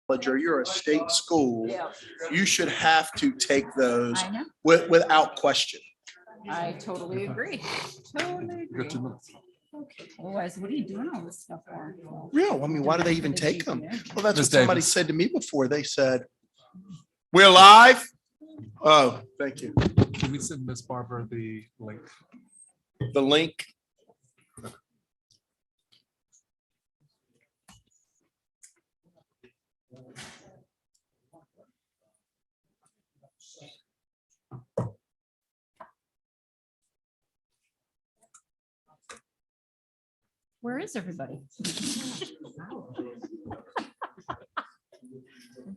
or you're a state school, Yeah. you should have to take those I know. without question. I totally agree. Totally agree. Otherwise, what are you doing all this stuff for? Real. I mean, why do they even take them? Well, that's what Ms. somebody Davis. said to me before. They said, "We're live." Oh, thank you. Can we send Miss Barber the link? The link. Where is everybody?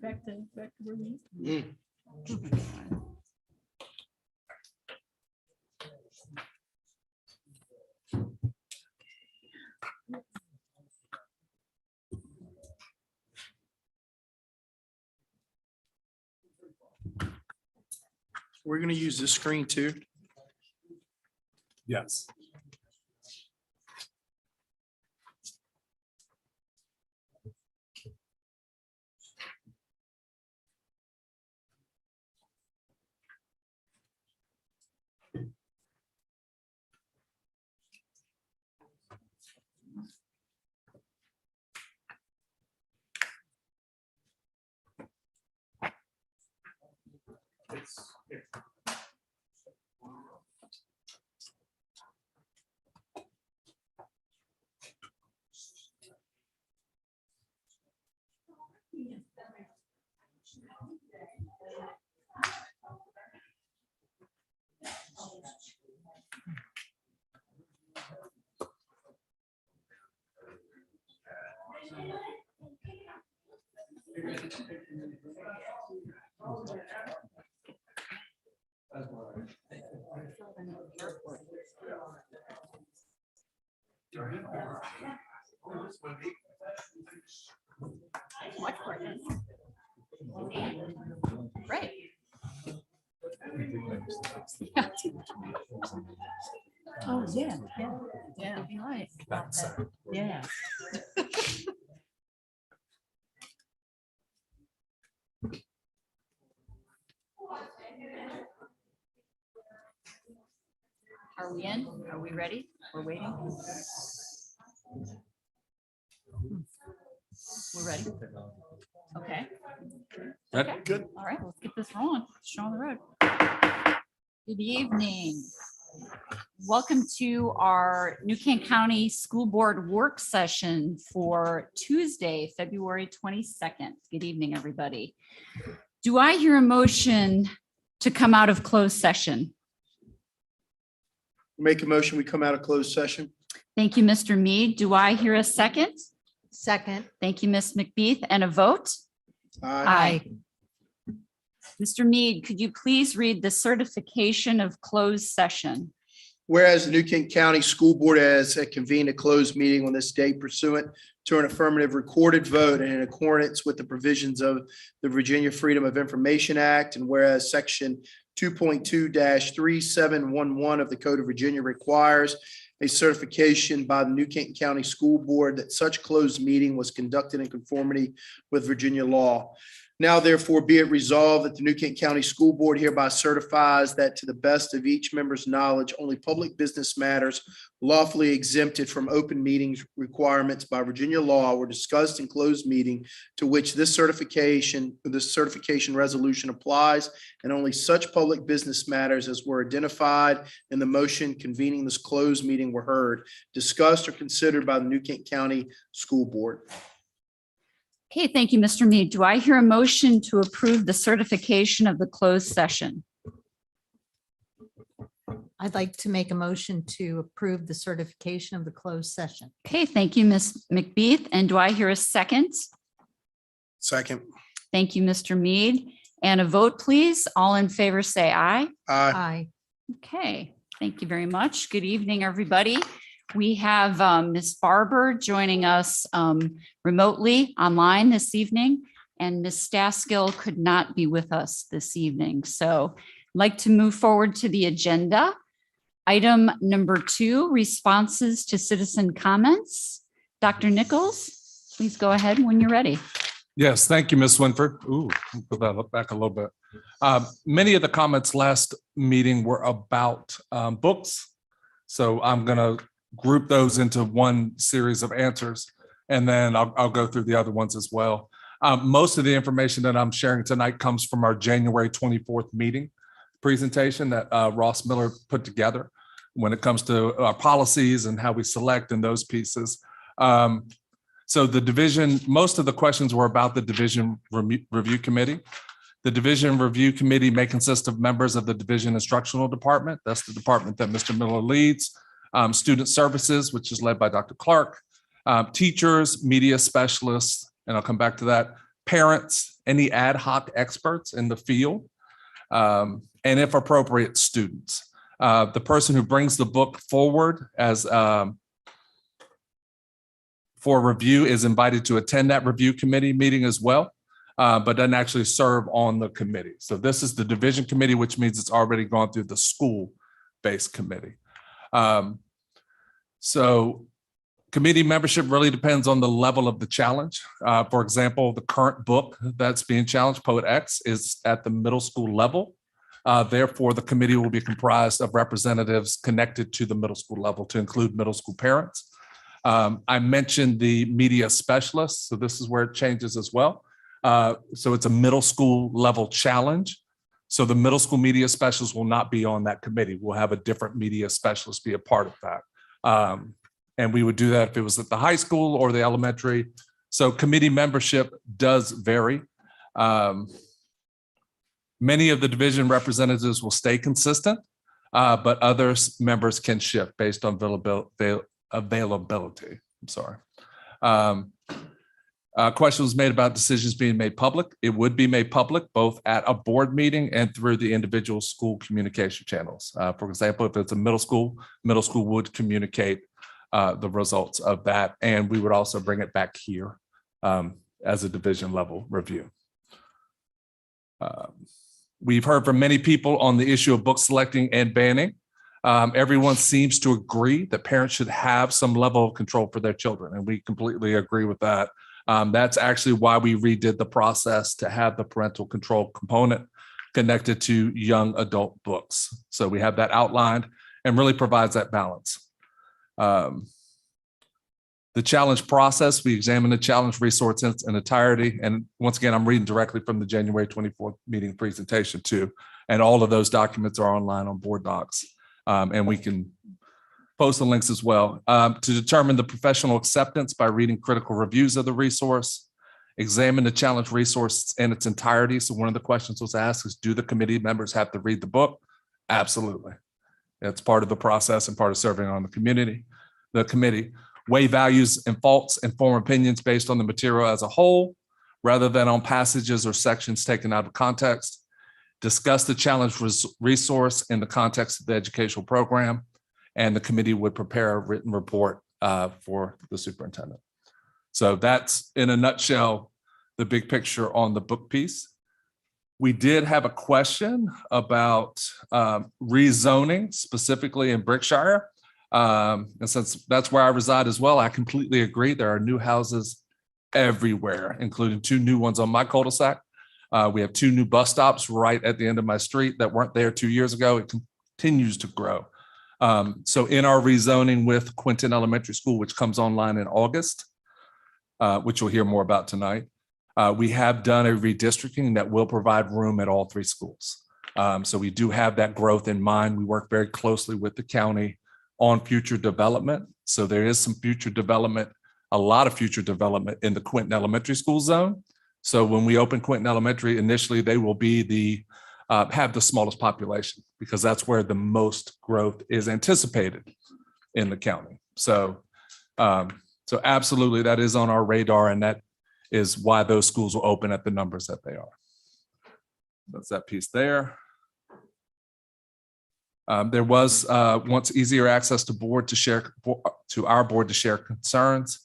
Back to where we used to be. We're going to use this screen too. Yes. Much quicker. Right. Yeah. Oh, yeah, yeah, yeah. You're right. Yeah. Are we in? Are we ready? We're waiting. We're ready. Okay. Ready? Okay. Good. All right, let's get this rolling. Show on the road. Good evening. Welcome to our New Kent County School Board work session for Tuesday, February 22nd. Good evening, everybody. Do I hear a motion to come out of closed session? Make a motion. We come out of closed session. Thank you, Mr. Mead. Do I hear a second? Second. Thank you, Ms. McBeath, and a vote? Aye. Mr. Mead, could you please read the certification of closed session? Whereas the New Kent County School Board has convened a closed meeting on this date pursuant to an affirmative recorded vote and in accordance with the provisions of the Virginia Freedom of Information Act, and whereas Section 2.2-3711 of the Code of Virginia requires a certification by the New Kent County School Board that such closed meeting was conducted in conformity with Virginia law. Now therefore be it resolved that the New Kent County School Board hereby certifies that to the best of each member's knowledge, only public business matters lawfully exempted from open meetings requirements by Virginia law were discussed in closed meeting to which this certification resolution applies, and only such public business matters as were identified in the motion convening this closed meeting were heard, discussed, or considered by the New Kent County School Board. Okay, thank you, Mr. Mead. Do I hear a motion to approve the certification of the closed session? I'd like to make a motion to approve the certification of the closed session. Okay, thank you, Ms. McBeath. And do I hear a second? Second. Thank you, Mr. Mead. And a vote, please. All in favor, say aye. Aye. Aye. Okay, thank you very much. Good evening, everybody. We have Ms. Barber joining us remotely online this evening, and Ms. Staskill could not be with us this evening. So I'd like to move forward to the agenda. Item number 2, responses to citizen comments. Dr. Nichols, please go ahead when you're ready. Yes, thank you, Ms. Winford. Ooh, put that back a little bit. Many of the comments last meeting were about books. So I'm going to group those into one series of answers, and then I'll go through the other ones as well. Most of the information that I'm sharing tonight comes from our January 24th meeting presentation that Ross Miller put together when it comes to our policies and how we select and those pieces. So the division, most of the questions were about the division review committee. The division review committee may consist of members of the division instructional department. That's the department that Mr. Miller leads. Student services, which is led by Dr. Clark, teachers, media specialists, and I'll come back to that, parents, any ad hoc experts in the field, and if appropriate, students. The person who brings the book forward as for review is invited to attend that review committee meeting as well, but doesn't actually serve on the committee. So this is the division committee, which means it's already gone through the school-based committee. So committee membership really depends on the level of the challenge. For example, the current book that's being challenged, Poet X, is at the middle school level. Therefore, the committee will be comprised of representatives connected to the middle school level to include middle school parents. I mentioned the media specialists, so this is where it changes as well. So it's a middle school level challenge. So the middle school media specialist will not be on that committee. We'll have a different media specialist be a part of that. And we would do that if it was at the high school or the elementary. So committee membership does vary. Many of the division representatives will stay consistent, but other members can shift based on availability. I'm sorry. Question was made about decisions being made public. It would be made public both at a board meeting and through the individual school communication channels. For example, if it's a middle school would communicate the results of that, and we would also bring it back here as a division level review. We've heard from many people on the issue of book selecting and banning. Everyone seems to agree that parents should have some level of control for their children, and we completely agree with that. That's actually why we redid the process to have the parental control component connected to young adult books. So we have that outlined and really provides that balance. The challenge process, we examine the challenge resource in its entirety. And once again, I'm reading directly from the January 24th meeting presentation too. And all of those documents are online on board docs. And we can post the links as well. To determine the professional acceptance by reading critical reviews of the resource, examine the challenge resource in its entirety. So one of the questions was asked is, do the committee members have to read the book? Absolutely. It's part of the process and part of serving on the committee. Weigh values and faults and form opinions based on the material as a whole, rather than on passages or sections taken out of context. Discuss the challenge resource in the context of the educational program, and the committee would prepare a written report for the superintendent. So that's, in a nutshell, the big picture on the book piece. We did have a question about rezoning, specifically in Berkshire. And since that's where I reside as well, I completely agree. There are new houses everywhere, including 2 new ones on my cul-de-sac. We have 2 new bus stops right at the end of my street that weren't there 2 years ago. It continues to grow. So in our rezoning with Quinton Elementary School, which comes online in August, which we'll hear more about tonight, we have done a redistricting that will provide room at all 3 schools. So we do have that growth in mind. We work very closely with the county on future development. So there is some future development, a lot of future development in the Quinton Elementary School zone. So when we open Quinton Elementary, initially they will be have the smallest population because that's where the most growth is anticipated in the county. So, so absolutely that is on our radar, and that is why those schools will open at the numbers that they are. That's that piece there. There was once easier access to our board to share concerns.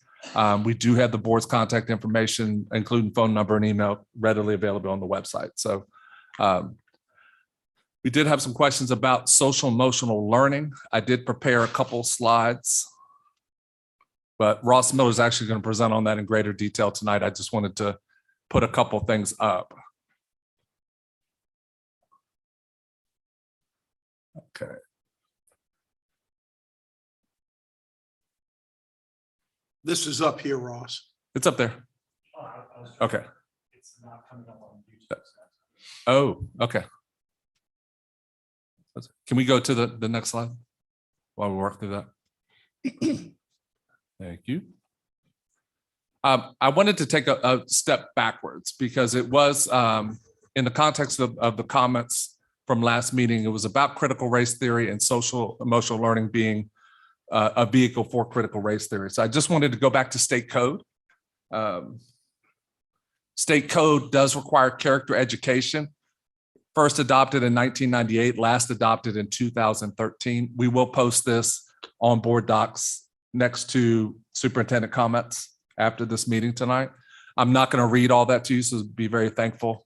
We do have the board's contact information, including phone number and email, readily available on the website. So we did have some questions about social emotional learning. I did prepare a couple slides, but Ross Miller is actually going to present on that in greater detail tonight. I just wanted to put a couple things up. Okay. This is up here, Ross. It's up there. Okay. Oh, okay. Can we go to the next slide while we work through that? Thank you. I wanted to take a step backwards because it was in the context of the comments from last meeting, it was about critical race theory and social emotional learning being a vehicle for critical race theory. So I just wanted to go back to state code. State code does require character education. First adopted in 1998, last adopted in 2013. We will post this on board docs next to superintendent comments after this meeting tonight. I'm not going to read all that to you, so be very thankful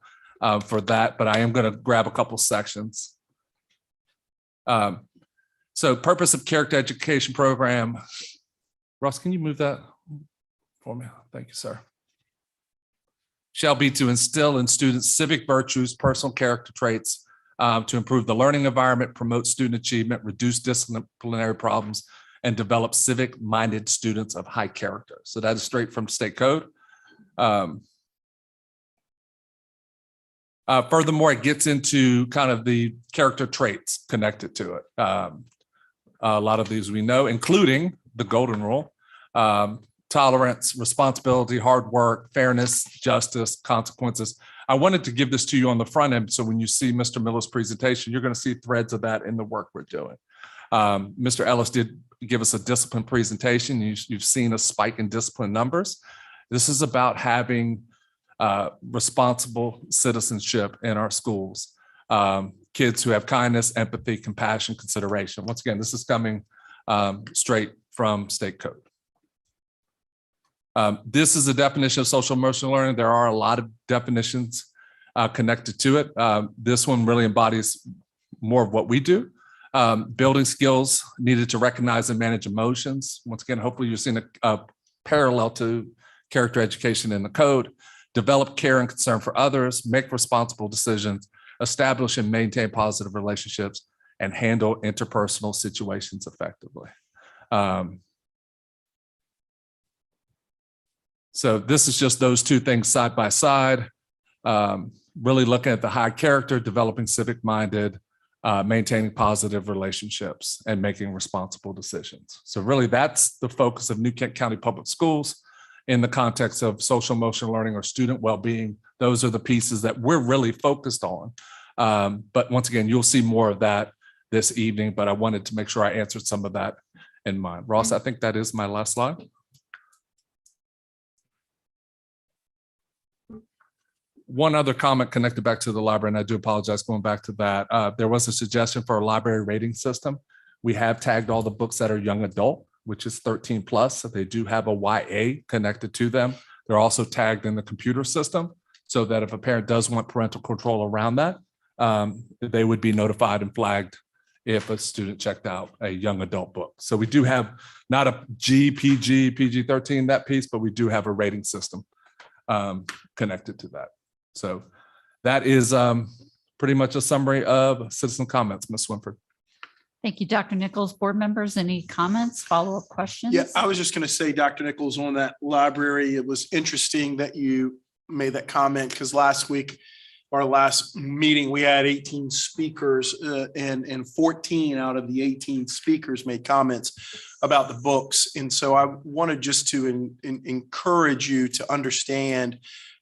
for that, but I am going to grab a couple sections. So purpose of character education program. Ross, can you move that for me? Thank you, sir. Shall be to instill in students civic virtues, personal character traits, to improve the learning environment, promote student achievement, reduce disciplinary problems, and develop civic-minded students of high character. So that is straight from state code. Furthermore, it gets into kind of the character traits connected to it. A lot of these we know, including the golden rule, tolerance, responsibility, hard work, fairness, justice, consequences. I wanted to give this to you on the front end, so when you see Mr. Miller's presentation, you're going to see threads of that in the work we're doing. Mr. Ellis did give us a discipline presentation. You've seen a spike in discipline numbers. This is about having responsible citizenship in our schools. Kids who have kindness, empathy, compassion, consideration. Once again, this is coming straight from state code. This is a definition of social emotional learning. There are a lot of definitions connected to it. This one really embodies more of what we do. Building skills needed to recognize and manage emotions. Once again, hopefully you've seen a parallel to character education in the code. Develop care and concern for others, make responsible decisions, establish and maintain positive relationships, and handle interpersonal situations effectively. So this is just those two things side by side, really looking at the high character, developing civic-minded, maintaining positive relationships, and making responsible decisions. So really that's the focus of New Kent County Public Schools in the context of social emotional learning or student well-being. Those are the pieces that we're really focused on. But once again, you'll see more of that this evening, but I wanted to make sure I answered some of that in mind. Ross, I think that is my last slide. One other comment connected back to the library, and I do apologize going back to that. There was a suggestion for a library rating system. We have tagged all the books that are young adult, which is 13 plus. So they do have a YA connected to them. They're also tagged in the computer system so that if a parent does want parental control around that, they would be notified and flagged if a student checked out a young adult book. So we do have not a PG 13, that piece, but we do have a rating system connected to that. So that is pretty much a summary of citizen comments, Ms. Swinford. Thank you, Dr. Nichols. Board members, any comments, follow-up questions? Yeah, I was just going to say, Dr. Nichols, on that library, it was interesting that you made that comment because last week, our last meeting, we had 18 speakers and 14 out of the 18 speakers made comments about the books. And so I wanted just to encourage you to understand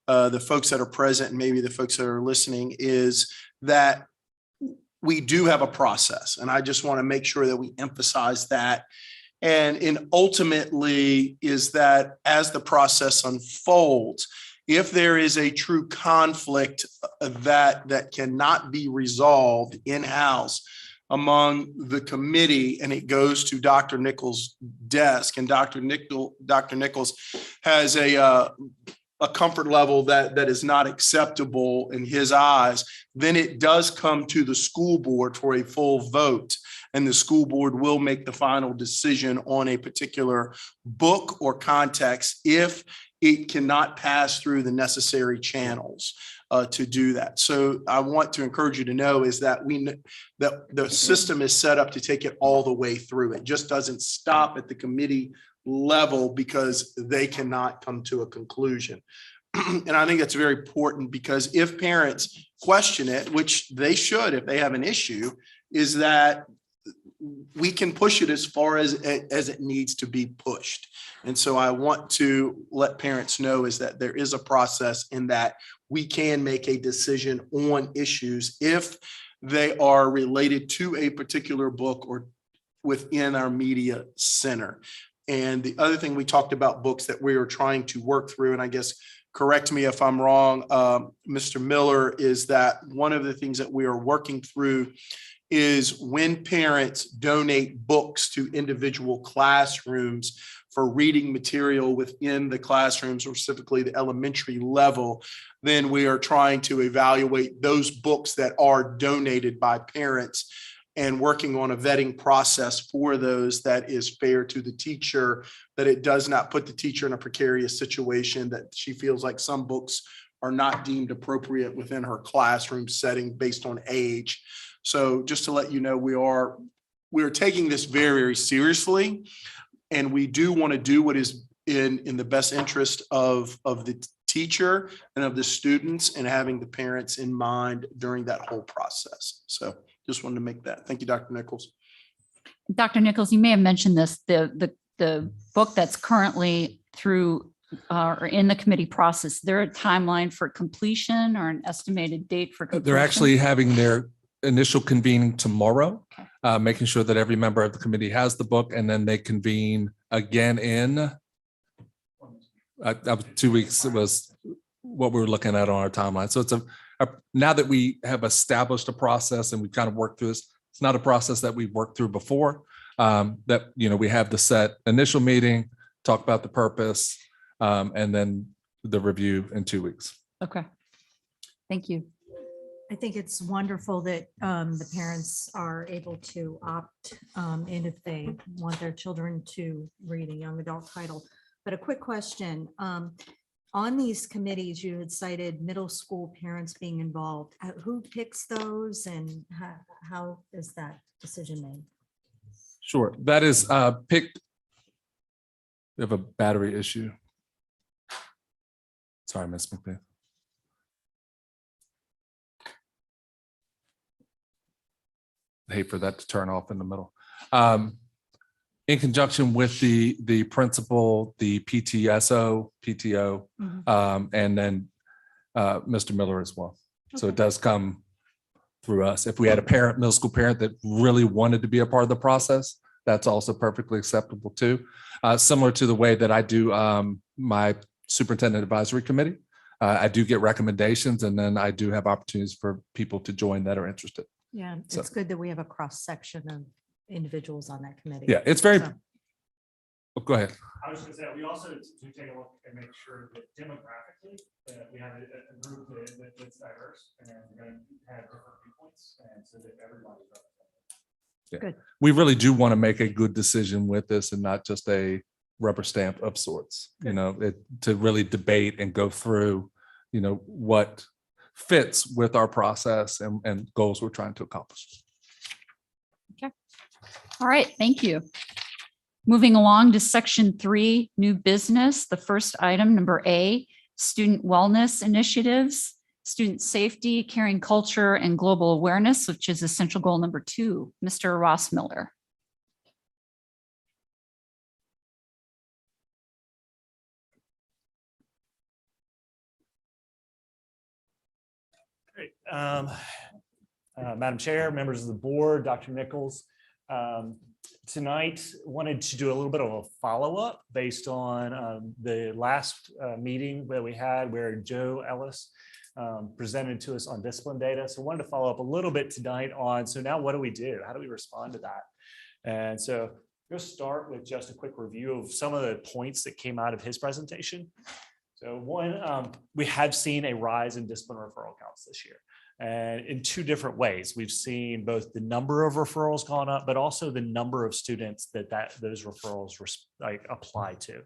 the folks that are present and maybe the folks that are listening is that we do have a process. And I just want to make sure that we emphasize that. And ultimately is that as the process unfolds, if there is a true conflict that cannot be resolved in-house among the committee and it goes to Dr. Nichols' desk, and Dr. Nichols has a comfort level that is not acceptable in his eyes, then it does come to the school board for a full vote. And the school board will make the final decision on a particular book or context if it cannot pass through the necessary channels to do that. So I want to encourage you to know is that that the system is set up to take it all the way through. It just doesn't stop at the committee level because they cannot come to a conclusion. And I think that's very important because if parents question it, which they should if they have an issue, is that we can push it as far as it needs to be pushed. And so I want to let parents know is that there is a process in that we can make a decision on issues if they are related to a particular book or within our media center. And the other thing we talked about books that we are trying to work through, and I guess correct me if I'm wrong, Mr. Miller, is that one of the things that we are working through is when parents donate books to individual classrooms for reading material within the classrooms, specifically the elementary level, then we are trying to evaluate those books that are donated by parents and working on a vetting process for those that is fair to the teacher, that it does not put the teacher in a precarious situation, that she feels like some books are not deemed appropriate within her classroom setting based on age. So just to let you know, we are taking this very, very seriously. And we do want to do what is in the best interest of the teacher and of the students and having the parents in mind during that whole process. So just wanted to make that. Thank you, Dr. Nichols. Dr. Nichols, you may have mentioned this, the book that's currently through or in the committee process, is there a timeline for completion or an estimated date for completion? They're actually having their initial convening tomorrow, making sure that every member of the committee has the book, and then they convene again in 2 weeks. It was what we were looking at on our timeline. So it's now that we have established a process and we've kind of worked through this, it's not a process that we've worked through before. That, you know, we have the set initial meeting, talk about the purpose, and then the review in 2 weeks. Okay. Thank you. I think it's wonderful that the parents are able to opt in if they want their children to read a young adult title. But a quick question, on these committees, you had cited middle school parents being involved. Who picks those and how is that decision made? Sure. That is picked. We have a battery issue. Sorry, Ms. McBeth. I hate for that to turn off in the middle. In conjunction with the principal, the PTO, and then Mr. Miller as well. So it does come through us. If we had a middle school parent that really wanted to be a part of the process, that's also perfectly acceptable too. Similar to the way that I do my superintendent advisory committee. I do get recommendations, and then I do have opportunities for people to join that are interested. Yeah, So- it's good that we have a cross section of individuals on that committee. Yeah, it's very. So- Oh, go ahead. I was going to say, we also do take a look and make sure that demographically, that we have a group that's diverse and going to have different viewpoints, and so that everybody's represented. Yeah. Good. We really do want to make a good decision with this and not just a rubber stamp of sorts, you know, to really debate and go through, you know, what fits with our process and goals we're trying to accomplish. All right, thank you. Moving along to section 3, new business. The first item, number A, student wellness initiatives, student safety, caring culture, and global awareness, which is essential goal number 2. Mr. Ross Miller. Great. Madam Chair, members of the board, Dr. Nichols, tonight wanted to do a little bit of a follow-up based on the last meeting that we had where Joe Ellis presented to us on discipline data. So wanted to follow up a little bit tonight on, so now what do we do? How do we respond to that? And so we'll start with just a quick review of some of the points that came out of his presentation. So one, we have seen a rise in discipline referral counts this year. And in 2 different ways. We've seen both the number of referrals gone up, but also the number of students that those referrals apply to.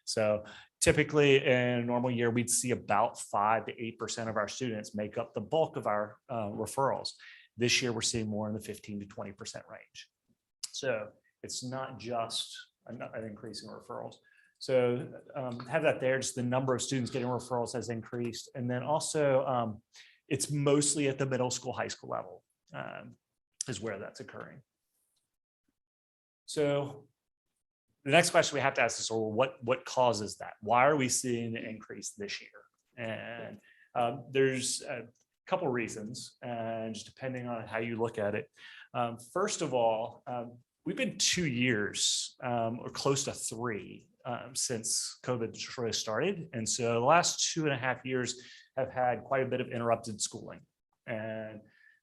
So typically in a normal year, we'd see about 5 to 8% of our students make up the bulk of our referrals. This year, we're seeing more in the 15 to 20% range. So it's not just an increase in referrals. So have that there, just the number of students getting referrals has increased. And then also it's mostly at the middle school, high school level is where that's occurring. So the next question we have to ask is, well, what causes that? Why are we seeing the increase this year? And there's a couple reasons, and just depending on how you look at it. First of all, we've been 2 years or close to 3 since COVID really started. And so the last 2.5 years have had quite a bit of interrupted schooling. And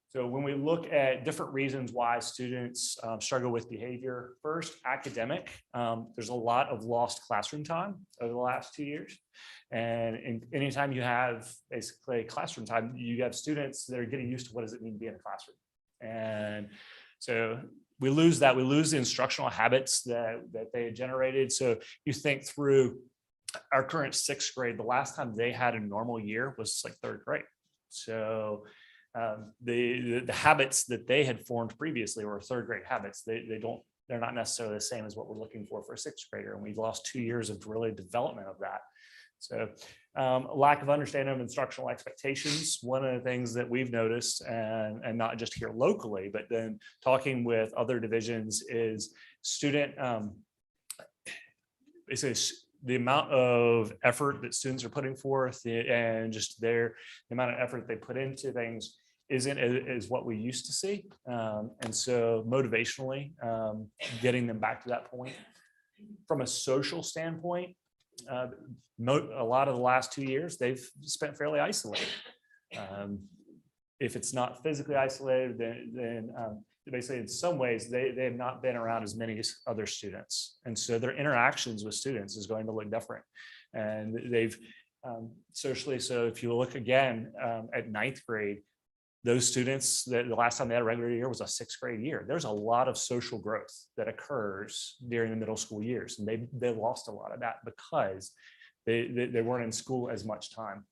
so when we look at different reasons why students struggle with behavior, first, academic, there's a lot of lost classroom time over the last 2 years. And anytime you have basically classroom time, you have students that are getting used to what does it mean to be in a classroom. And so we lose that. We lose the instructional habits that they had generated. So you think through our current 6th grade, the last time they had a normal year was like 3rd grade. So the habits that they had formed previously were 3rd grade habits. They're not necessarily the same as what we're looking for a 6th grader. And we've lost 2 years of really development of that. So lack of understanding of instructional expectations. One of the things that we've noticed, and not just here locally, but then talking with other divisions, is student, basically the amount of effort that students are putting forth and just the amount of effort they put into things isn't as what we used to see. And so motivationally, getting them back to that point. From a social standpoint, a lot of the last 2 years, they've spent fairly isolated. If it's not physically isolated, then basically in some ways, they have not been around as many other students. And so their interactions with students is going to look different. And they've socially, so if you look again at 9th grade, those students, the last time they had a regular year was a 6th grade year. There's a lot of social growth that occurs during the middle school years. And they lost a lot of that because they weren't in school as much time.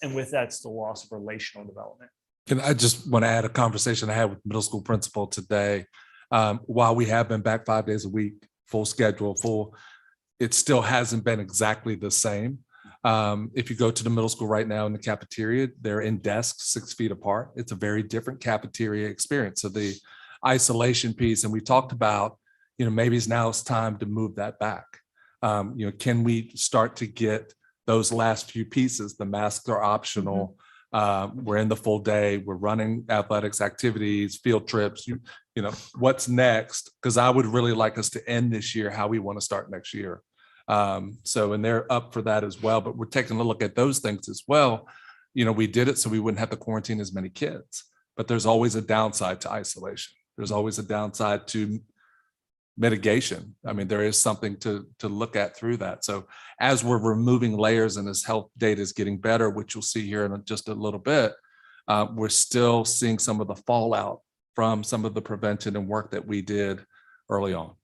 And with that's the loss of relational development. And I just want to add a conversation I had with middle school principal today. While we have been back 5 days a week, full schedule, it still hasn't been exactly the same. If you go to the middle school right now in the cafeteria, they're in desks 6 feet apart. It's a very different cafeteria experience. So the isolation piece, and we talked about, maybe it's time to move that back. Can we start to get those last few pieces? The masks are optional. We're in the full day. We're running athletics activities, field trips. What's next? Because I would really like us to end this year how we want to start next year. And they're up for that as well, but we're taking a look at those things as well. We did it so we wouldn't have to quarantine as many kids, but there's always a downside to isolation. There's always a downside to mitigation. I mean, there is something to look at through that. So as we're removing layers and as health data is getting better, which you'll see here in just a little bit, we're still seeing some of the fallout from some of the prevention and work that we did early on.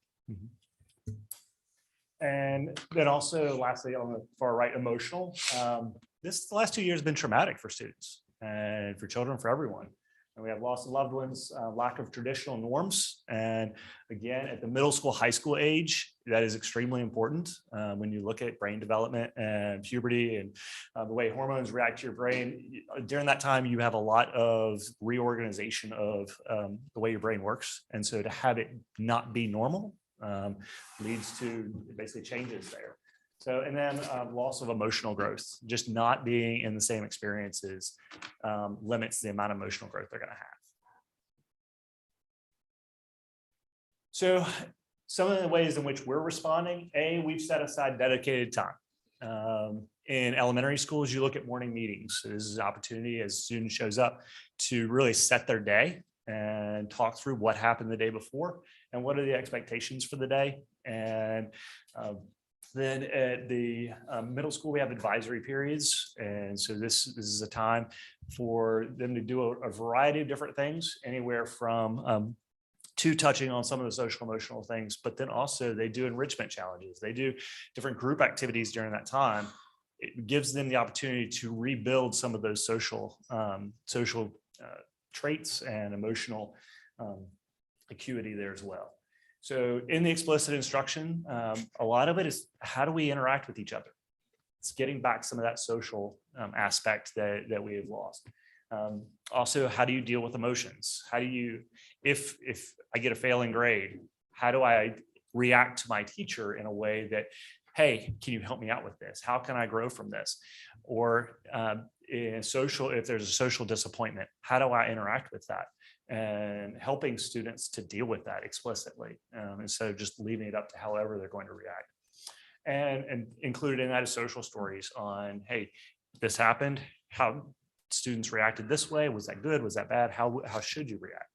And then also lastly, on the far right, emotional. The last 2 years have been traumatic for students and for children, for everyone. And we have loss of loved ones, lack of traditional norms. And again, at the middle school, high school age, that is extremely important when you look at brain development and puberty and the way hormones react to your brain. During that time, you have a lot of reorganization of the way your brain works. And so to have it not be normal leads to basically changes there. So, and then loss of emotional growth, just not being in the same experiences limits the amount of emotional growth they're going to have. So some of the ways in which we're responding, we've set aside dedicated time. In elementary schools, you look at morning meetings. So this is an opportunity as a student shows up to really set their day and talk through what happened the day before and what are the expectations for the day. And then at the middle school, we have advisory periods. And so this is a time for them to do a variety of different things, anywhere from to touching on some of the social emotional things, but then also they do enrichment challenges. They do different group activities during that time. It gives them the opportunity to rebuild some of those social traits and emotional acuity there as well. So in the explicit instruction, a lot of it is how do we interact with each other? It's getting back some of that social aspect that we have lost. Also, how do you deal with emotions? How do you, if I get a failing grade, how do I react to my teacher in a way that, hey, can you help me out with this? How can I grow from this? Or if there's a social disappointment, how do I interact with that? And helping students to deal with that explicitly, instead of just leaving it up to however they're going to react. And included in that is social stories on, hey, this happened, how students reacted this way, was that good, was that bad, how should you react?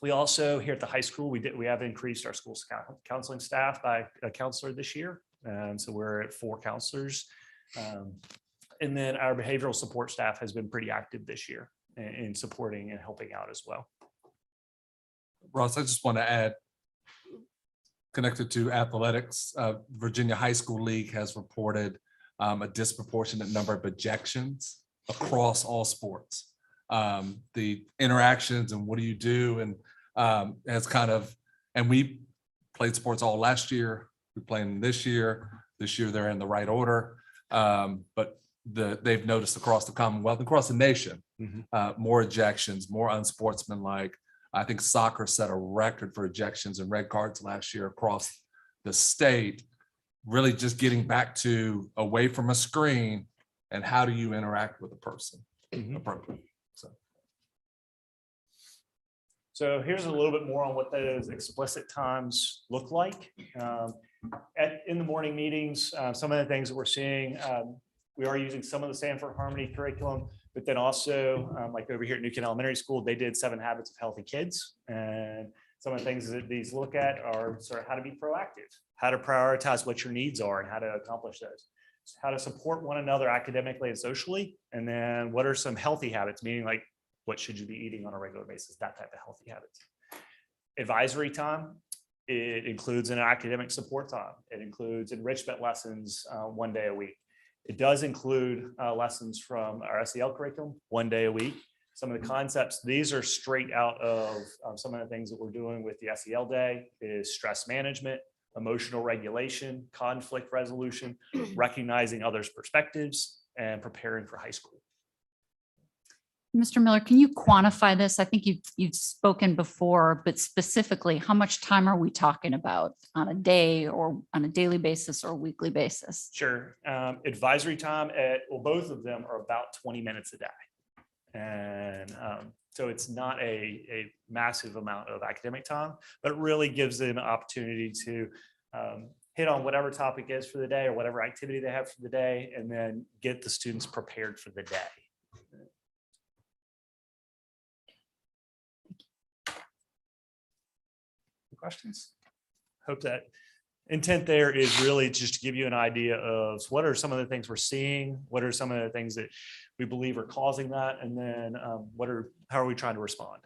We also, here at the high school, we have increased our school counseling staff by a counselor this year. So we're at 4 counselors. And then our behavioral support staff has been pretty active this year in supporting and helping out as well. Ross, I just want to add, connected to athletics, Virginia High School League has reported a disproportionate number of ejections across all sports. The interactions and what do you do, and has kind of, and we played sports all last year, we played them this year they're in the right order, but they've noticed across the Commonwealth, across the nation, more ejections, more unsportsmanlike. I think soccer set a record for ejections and red cards last year across the state. Really just getting back to away from a screen and how do you interact with a person appropriately. So here's a little bit more on what those explicit times look like. In the morning meetings, some of the things that we're seeing, we are using some of the Sanford Harmony curriculum, but then also like over here at New Kent Elementary School, they did 7 Habits of Healthy Kids. And some of the things that these look at are sort of how to be proactive, how to prioritize what your needs are and how to accomplish those, how to support one another academically and socially. And then what are some healthy habits, meaning like what should you be eating on a regular basis, that type of healthy habits. Advisory time, it includes an academic support time. It includes enrichment lessons 1 day a week. It does include lessons from our SEL curriculum 1 day a week. Some of the concepts, these are straight out of some of the things that we're doing with the SEL day is stress management, emotional regulation, conflict resolution, recognizing others' perspectives, and preparing for high school. Mr. Miller, can you quantify this? I think you've spoken before, but specifically, how much time are we talking about on a day or on a daily basis or weekly basis? Sure. Advisory time both of them are about 20 minutes a day. And so it's not a massive amount of academic time, but it really gives them an opportunity to hit on whatever topic is for the day or whatever activity they have for the day, and then get the students prepared for the day. Questions? Hope that intent there is really just to give you an idea of what are some of the things we're seeing, what are some of the things that we believe are causing that, and then how are we trying to respond?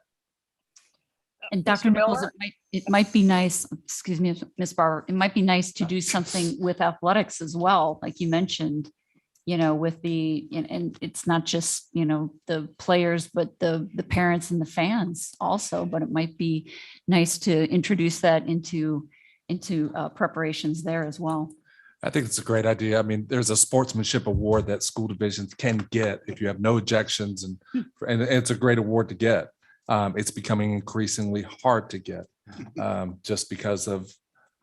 And Dr. Nichols, it might be nice, excuse me, Ms. Barber, it might be nice to do something with athletics as well, like you mentioned, with and it's not just, the players, but the parents and the fans also, but it might be nice to introduce that into preparations there as well. I think it's a great idea. I mean, there's a sportsmanship award that school divisions can get if you have no ejections, and it's a great award to get. It's becoming increasingly hard to get just because of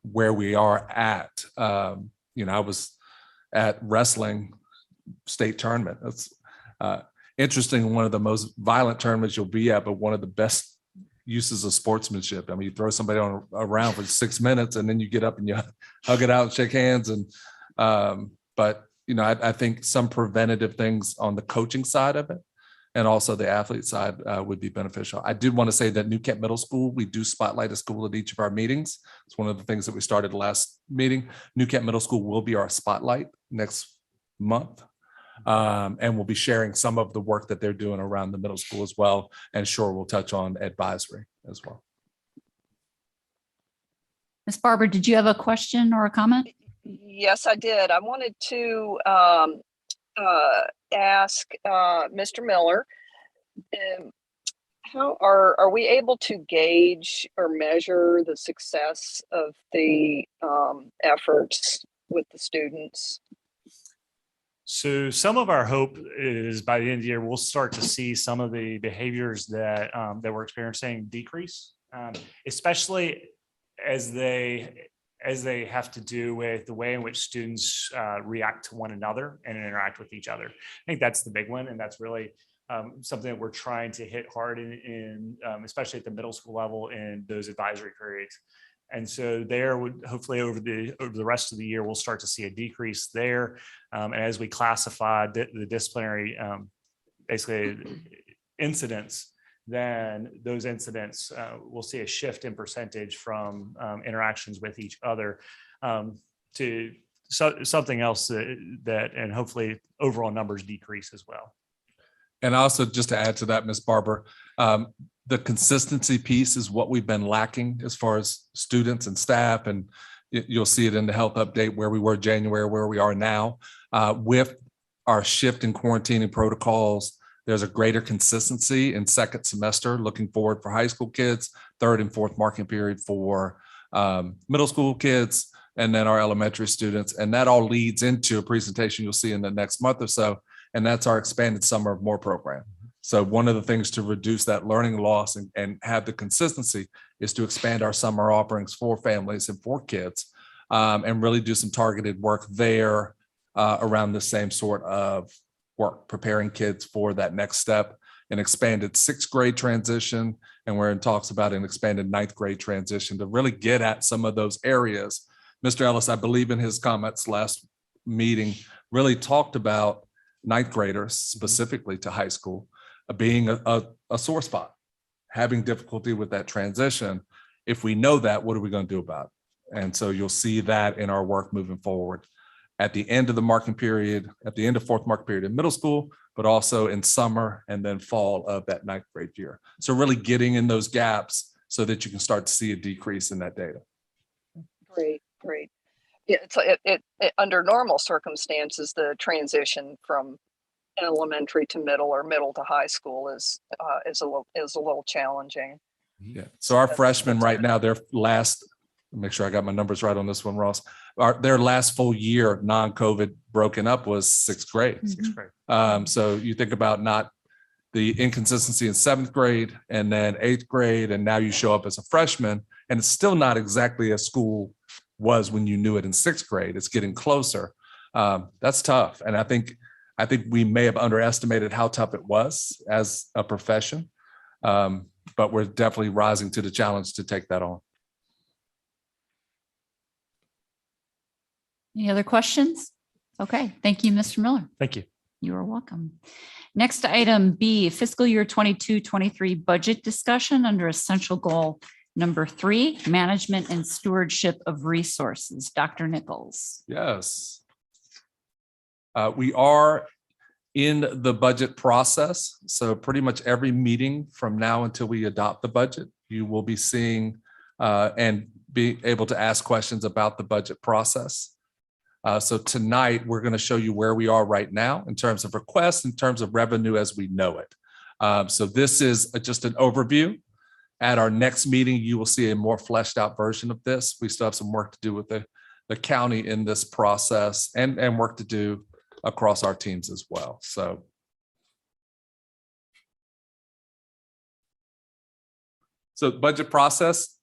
where we are at. I was at wrestling state tournament. That's interesting. One of the most violent tournaments you'll be at, but one of the best uses of sportsmanship. I mean, you throw somebody around for 6 minutes and then you get up and you hug it out and shake hands. And but I think some preventative things on the coaching side of it and also the athlete side would be beneficial. I did want to say that New Kent Middle School, we do spotlight a school at each of our meetings. It's one of the things that we started last meeting. New Kent Middle School will be our spotlight next month. And we'll be sharing some of the work that they're doing around the middle school as well. And sure, we'll touch on advisory as well. Ms. Barber, did you have a question or a comment? Yes, I did. I wanted to ask Mr. Miller, um, how are we able to gauge or measure the success of the efforts with the students? So some of our hope is by the end of the year, we'll start to see some of the behaviors that we're experiencing decrease, especially as they have to do with the way in which students react to one another and interact with each other. I think that's the big one, and that's really something that we're trying to hit hard in especially at the middle school level in those advisory periods. And so there would hopefully over the rest of the year, we'll start to see a decrease there. And as we classify the disciplinary basically incidents, then those incidents we'll see a shift in percentage from interactions with each other to something else that and hopefully overall numbers decrease as well. And also just to add to that, Ms. Barber, the consistency piece is what we've been lacking as far as students and staff. And you'll see it in the health update where we were January, where we are now. With our shift in quarantining protocols, there's a greater consistency in second semester looking forward for high school kids, third and fourth marking period for middle school kids, and then our elementary students. And that all leads into a presentation you'll see in the next month or so. And that's our expanded summer of more program. So one of the things to reduce that learning loss and have the consistency is to expand our summer offerings for families and for kids and really do some targeted work there around the same sort of work, preparing kids for that next step. An expanded sixth grade transition, and we're in talks about an expanded ninth grade transition to really get at some of those areas. Mr. Ellis, I believe in his comments last meeting, really talked about ninth graders specifically to high school being a sore spot, having difficulty with that transition. If we know that, what are we going to do about it? And so you'll see that in our work moving forward at the end of the marking period, at the end of fourth marking period in middle school, but also in summer and then fall of that ninth grade year. So really getting in those gaps so that you can start to see a decrease in that data. Great. Yeah, it under normal circumstances, the transition from elementary to middle or middle to high school is a little challenging. Yeah. So our freshmen right now, their last, make sure I got my numbers right on this one, Ross. Their last full year non-COVID broken up was sixth grade. Sixth grade. So you think about not the inconsistency in seventh grade and then eighth grade, and now you show up as a freshman, and it's still not exactly as school was when you knew it in sixth grade. It's getting closer. That's tough, and I think we may have underestimated how tough it was as a profession, but we're definitely rising to the challenge to take that on. Any other questions? Okay, thank you, Mr. Miller. Thank you. You are welcome. Next item B, fiscal year 22-23 budget discussion under essential goal number 3, management and stewardship of resources. Dr. Nichols. Yes. We are in the budget process. So pretty much every meeting from now until we adopt the budget, you will be seeing and be able to ask questions about the budget process. So tonight, we're going to show you where we are right now in terms of requests, in terms of revenue as we know it. So this is just an overview. At our next meeting, you will see a more fleshed out version of this. We still have some work to do with the county in this process and work to do across our teams as well. So budget process,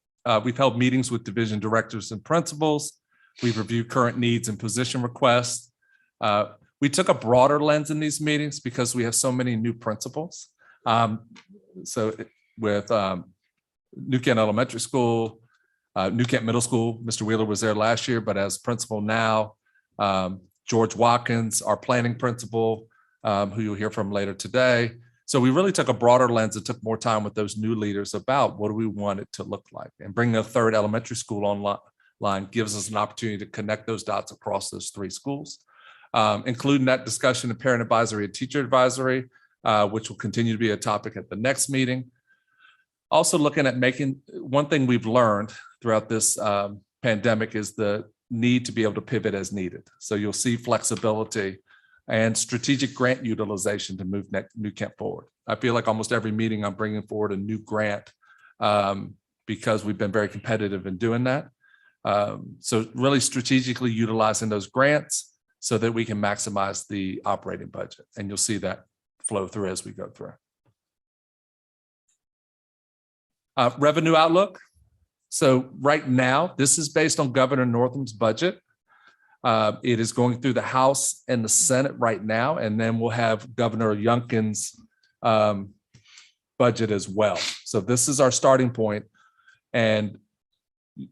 we've held meetings with division directors and principals. We've reviewed current needs and position requests. We took a broader lens in these meetings because we have so many new principals. So with New Kent Elementary School, New Kent Middle School, Mr. Wheeler was there last year, but as principal now, George Watkins, our planning principal, who you'll hear from later today. So we really took a broader lens and took more time with those new leaders about what do we want it to look like. And bringing a third elementary school online gives us an opportunity to connect those dots across those 3 schools, including that discussion of parent advisory and teacher advisory, which will continue to be a topic at the next meeting. Also looking at making, one thing we've learned throughout this pandemic is the need to be able to pivot as needed. So you'll see flexibility and strategic grant utilization to move New Kent forward. I feel like almost every meeting I'm bringing forward a new grant because we've been very competitive in doing that. So really strategically utilizing those grants so that we can maximize the operating budget. And you'll see that flow through as we go through. Revenue outlook. So right now, this is based on Governor Northam's budget. It is going through the House and the Senate right now, and then we'll have Governor Youngkin's budget as well. So this is our starting point, and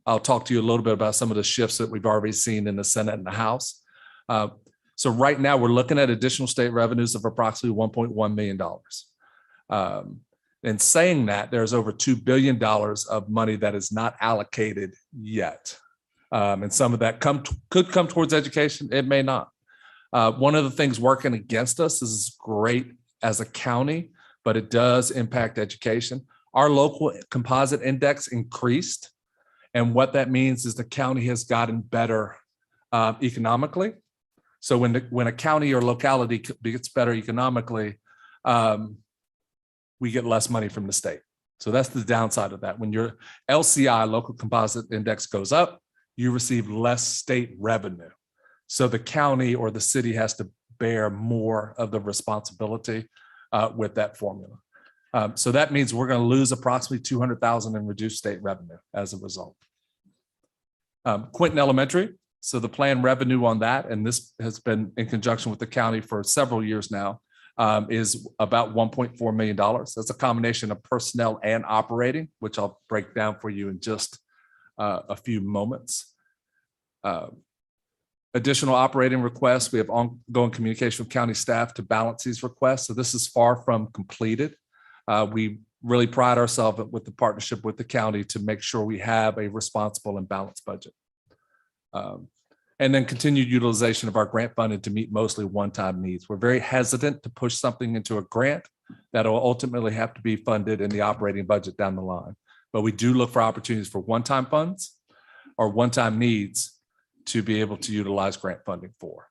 I'll talk to you a little bit about some of the shifts that we've already seen in the Senate and the House. So right now, we're looking at additional state revenues of approximately $1.1 million. In saying that, there's over $2 billion of money that is not allocated yet. And some of that could come towards education. It may not. One of the things working against us is great as a county, but it does impact education. Our local composite index increased. And what that means is the county has gotten better economically. So when a county or locality gets better economically, we get less money from the state. So that's the downside of that. When your LCI, local composite index, goes up, you receive less state revenue. So the county or the city has to bear more of the responsibility with that formula. So that means we're going to lose approximately $200,000 in reduced state revenue as a result. Quinton Elementary. So the planned revenue on that, and this has been in conjunction with the county for several years now, is about $1.4 million. That's a combination of personnel and operating, which I'll break down for you in just a few moments. Additional operating requests. We have ongoing communication with county staff to balance these requests. So this is far from completed. We really pride ourselves with the partnership with the county to make sure we have a responsible and balanced budget. And then continued utilization of our grant funding to meet mostly one-time needs. We're very hesitant to push something into a grant that will ultimately have to be funded in the operating budget down the line. But we do look for opportunities for one-time funds or one-time needs to be able to utilize grant funding for.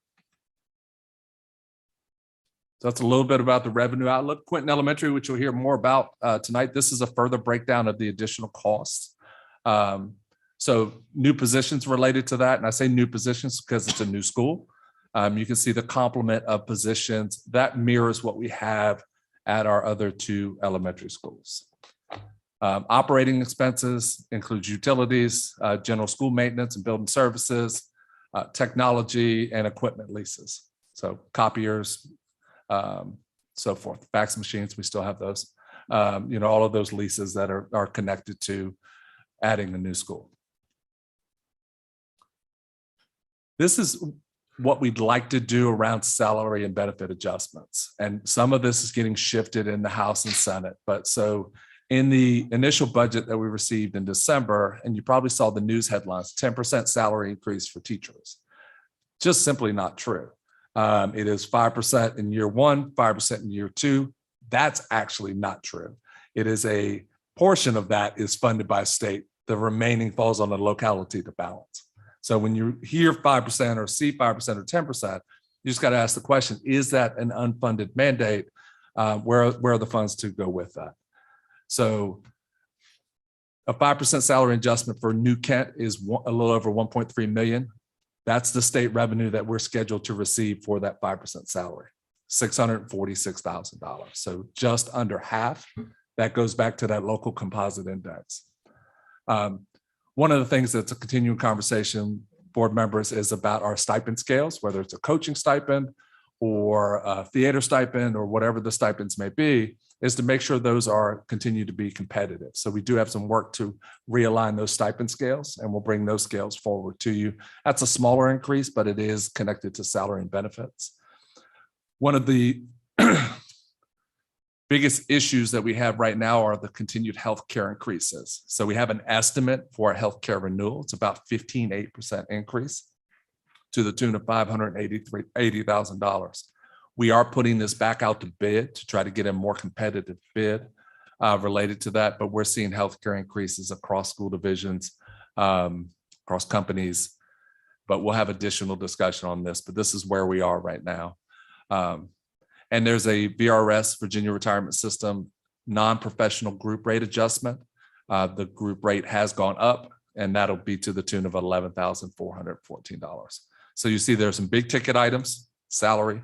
So that's a little bit about the revenue outlook. Quinton Elementary, which you'll hear more about tonight, this is a further breakdown of the additional costs. So new positions related to that, and I say new positions because it's a new school. You can see the complement of positions that mirrors what we have at our other two elementary schools. Operating expenses includes utilities, general school maintenance and building services, technology and equipment leases. So copiers, so forth. Fax machines, we still have those. All of those leases that are connected to adding a new school. This is what we'd like to do around salary and benefit adjustments. And some of this is getting shifted in the House and Senate. But so in the initial budget that we received in December, and you probably saw the news headlines, 10% salary increase for teachers. Just simply not true. It is 5% in year one, 5% in year two. That's actually not true. It is a portion of that is funded by state. The remaining falls on the locality to balance. So when you hear 5% or see 5% or 10%, you just got to ask the question, is that an unfunded mandate? Where are the funds to go with that? So a 5% salary adjustment for New Kent is a little over 1.3 million. That's the state revenue that we're scheduled to receive for that 5% salary, $646,000. So just under half. That goes back to that local composite index. One of the things that's a continuing conversation, board members, is about our stipend scales, whether it's a coaching stipend or a theater stipend or whatever the stipends may be, is to make sure those are continue to be competitive. So we do have some work to realign those stipend scales, and we'll bring those scales forward to you. That's a smaller increase, but it is connected to salary and benefits. One of the biggest issues that we have right now are the continued healthcare increases. So we have an estimate for a healthcare renewal. It's about 15.8% increase to the tune of $580,000. We are putting this back out to bid to try to get a more competitive bid related to that, but we're seeing healthcare increases across school divisions across companies, but we'll have additional discussion on this, but this is where we are right now. And there's a VRS, Virginia Retirement System, non-professional group rate adjustment. The group rate has gone up, and that'll be to the tune of $11,414. So you see there's some big ticket items, salary.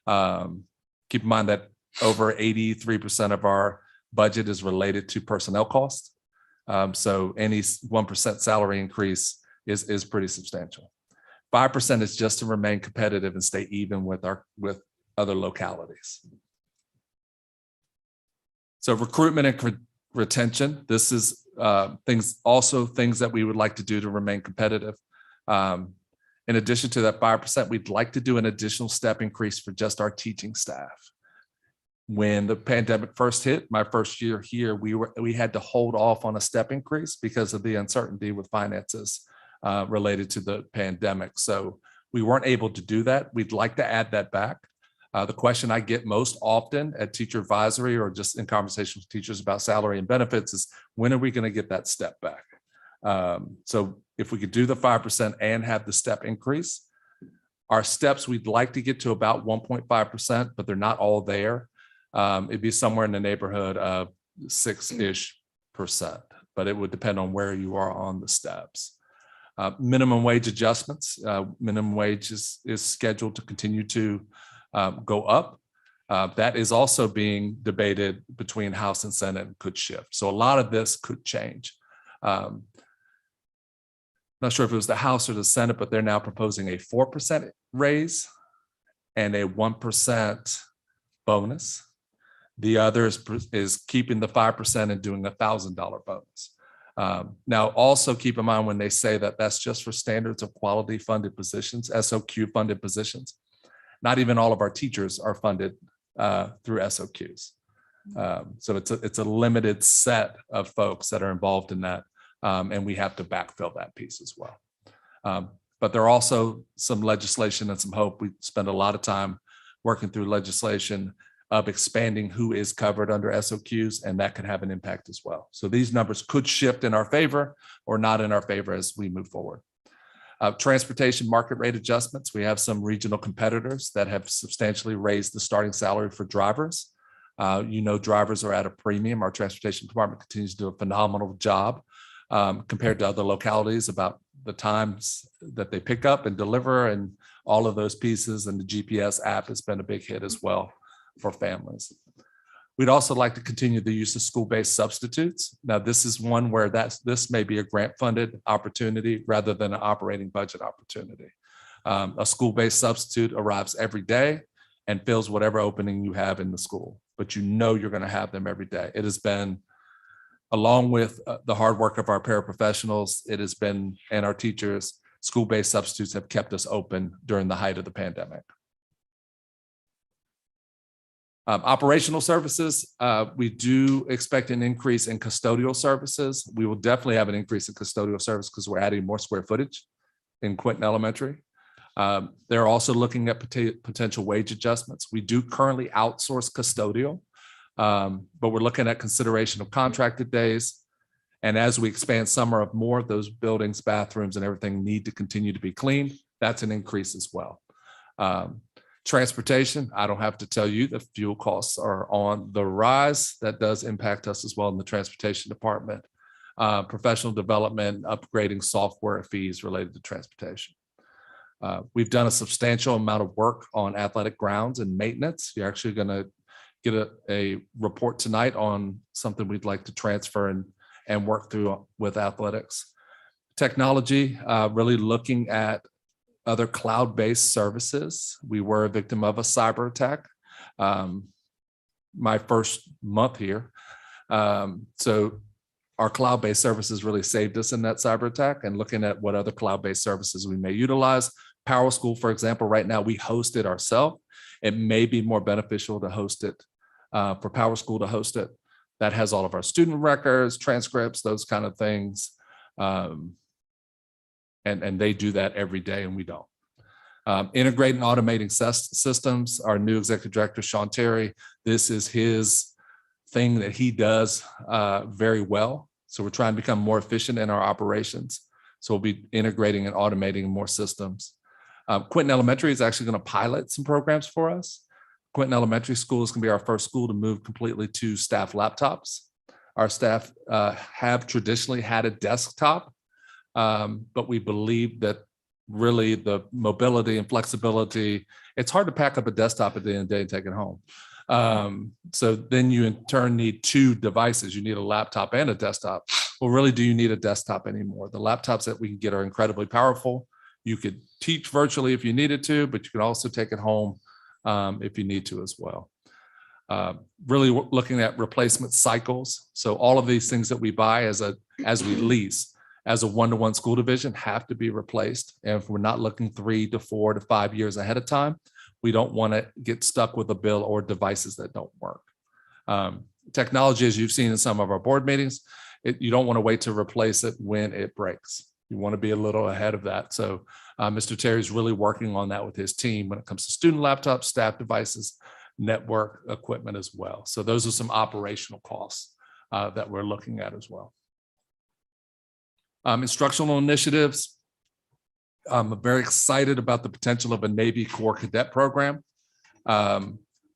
Keep in mind that over 83% of our budget is related to personnel costs. So any 1% salary increase is pretty substantial. 5% is just to remain competitive and stay even with other localities. So recruitment and retention, this is things that we would like to do to remain competitive. In addition to that 5%, we'd like to do an additional step increase for just our teaching staff. When the pandemic first hit, my first year here, we had to hold off on a step increase because of the uncertainty with finances related to the pandemic. So we weren't able to do that. We'd like to add that back. The question I get most often at teacher advisory or just in conversation with teachers about salary and benefits is, when are we going to get that step back? So if we could do the 5% and have the step increase, our steps, we'd like to get to about 1.5%, but they're not all there. It'd be somewhere in the neighborhood of 6-ish%, but it would depend on where you are on the steps. Minimum wage adjustments. Minimum wage is scheduled to continue to go up. That is also being debated between House and Senate and could shift. So a lot of this could change. Not sure if it was the House or the Senate, but they're now proposing a 4% raise and a 1% bonus. The other is keeping the 5% and doing $1,000 bonus. Now, also keep in mind when they say that that's just for standards of quality funded positions, SOQ funded positions. Not even all of our teachers are funded through SOQs. So it's a limited set of folks that are involved in that, and we have to backfill that piece as well. But there are also some legislation and some hope. We spend a lot of time working through legislation of expanding who is covered under SOQs, and that could have an impact as well. So these numbers could shift in our favor or not in our favor as we move forward. Transportation market rate adjustments. We have some regional competitors that have substantially raised the starting salary for drivers. Drivers are at a premium. Our transportation department continues to do a phenomenal job compared to other localities about the times that they pick up and deliver and all of those pieces. And the GPS app has been a big hit as well for families. We'd also like to continue the use of school-based substitutes. Now, this is one where this may be a grant-funded opportunity rather than an operating budget opportunity. A school-based substitute arrives every day and fills whatever opening you have in the school, but you're going to have them every day. It has been, along with the hard work of our paraprofessionals, and our teachers, school-based substitutes have kept us open during the height of the pandemic. Operational services, we do expect an increase in custodial services. We will definitely have an increase in custodial service because we're adding more square footage in Quinton Elementary. They're also looking at potential wage adjustments. We do currently outsource custodial, but we're looking at consideration of contracted days. And as we expand summer of more of those buildings, bathrooms and everything need to continue to be cleaned, that's an increase as well. Transportation, I don't have to tell you the fuel costs are on the rise. That does impact us as well in the transportation department. Professional development, upgrading software fees related to transportation. We've done a substantial amount of work on athletic grounds and maintenance. You're actually going to get a report tonight on something we'd like to transfer and work through with athletics. Technology, really looking at other cloud-based services. We were a victim of a cyber attack my first month here. So our cloud-based services really saved us in that cyber attack, and looking at what other cloud-based services we may utilize. PowerSchool, for example, right now we host it ourselves. It may be more beneficial to host it, for PowerSchool to host it. That has all of our student records, transcripts, those kind of things. And they do that every day, and we don't. Integrating automating systems. Our new executive director, Sean Terry, this is his thing that he does very well. So we're trying to become more efficient in our operations. So we'll be integrating and automating more systems. Quinton Elementary is actually going to pilot some programs for us. Quinton Elementary School is going to be our first school to move completely to staff laptops. Our staff have traditionally had a desktop, but we believe that really the mobility and flexibility, it's hard to pack up a desktop at the end of the day and take it home. So then you in turn need two devices. You need a laptop and a desktop. Well, really, do you need a desktop anymore? The laptops that we can get are incredibly powerful. You could teach virtually if you needed to, but you can also take it home if you need to as well. Really looking at replacement cycles. So all of these things that we buy as we lease as a one-to-one school division have to be replaced. And if we're not looking 3 to 4 to 5 years ahead of time, we don't want to get stuck with a bill or devices that don't work. Technology, as you've seen in some of our board meetings, you don't want to wait to replace it when it breaks. You want to be a little ahead of that. So Mr. Terry's really working on that with his team when it comes to student laptops, staff devices, network equipment as well. So those are some operational costs that we're looking at as well. Instructional initiatives. I'm very excited about the potential of a Navy Corps Cadet program.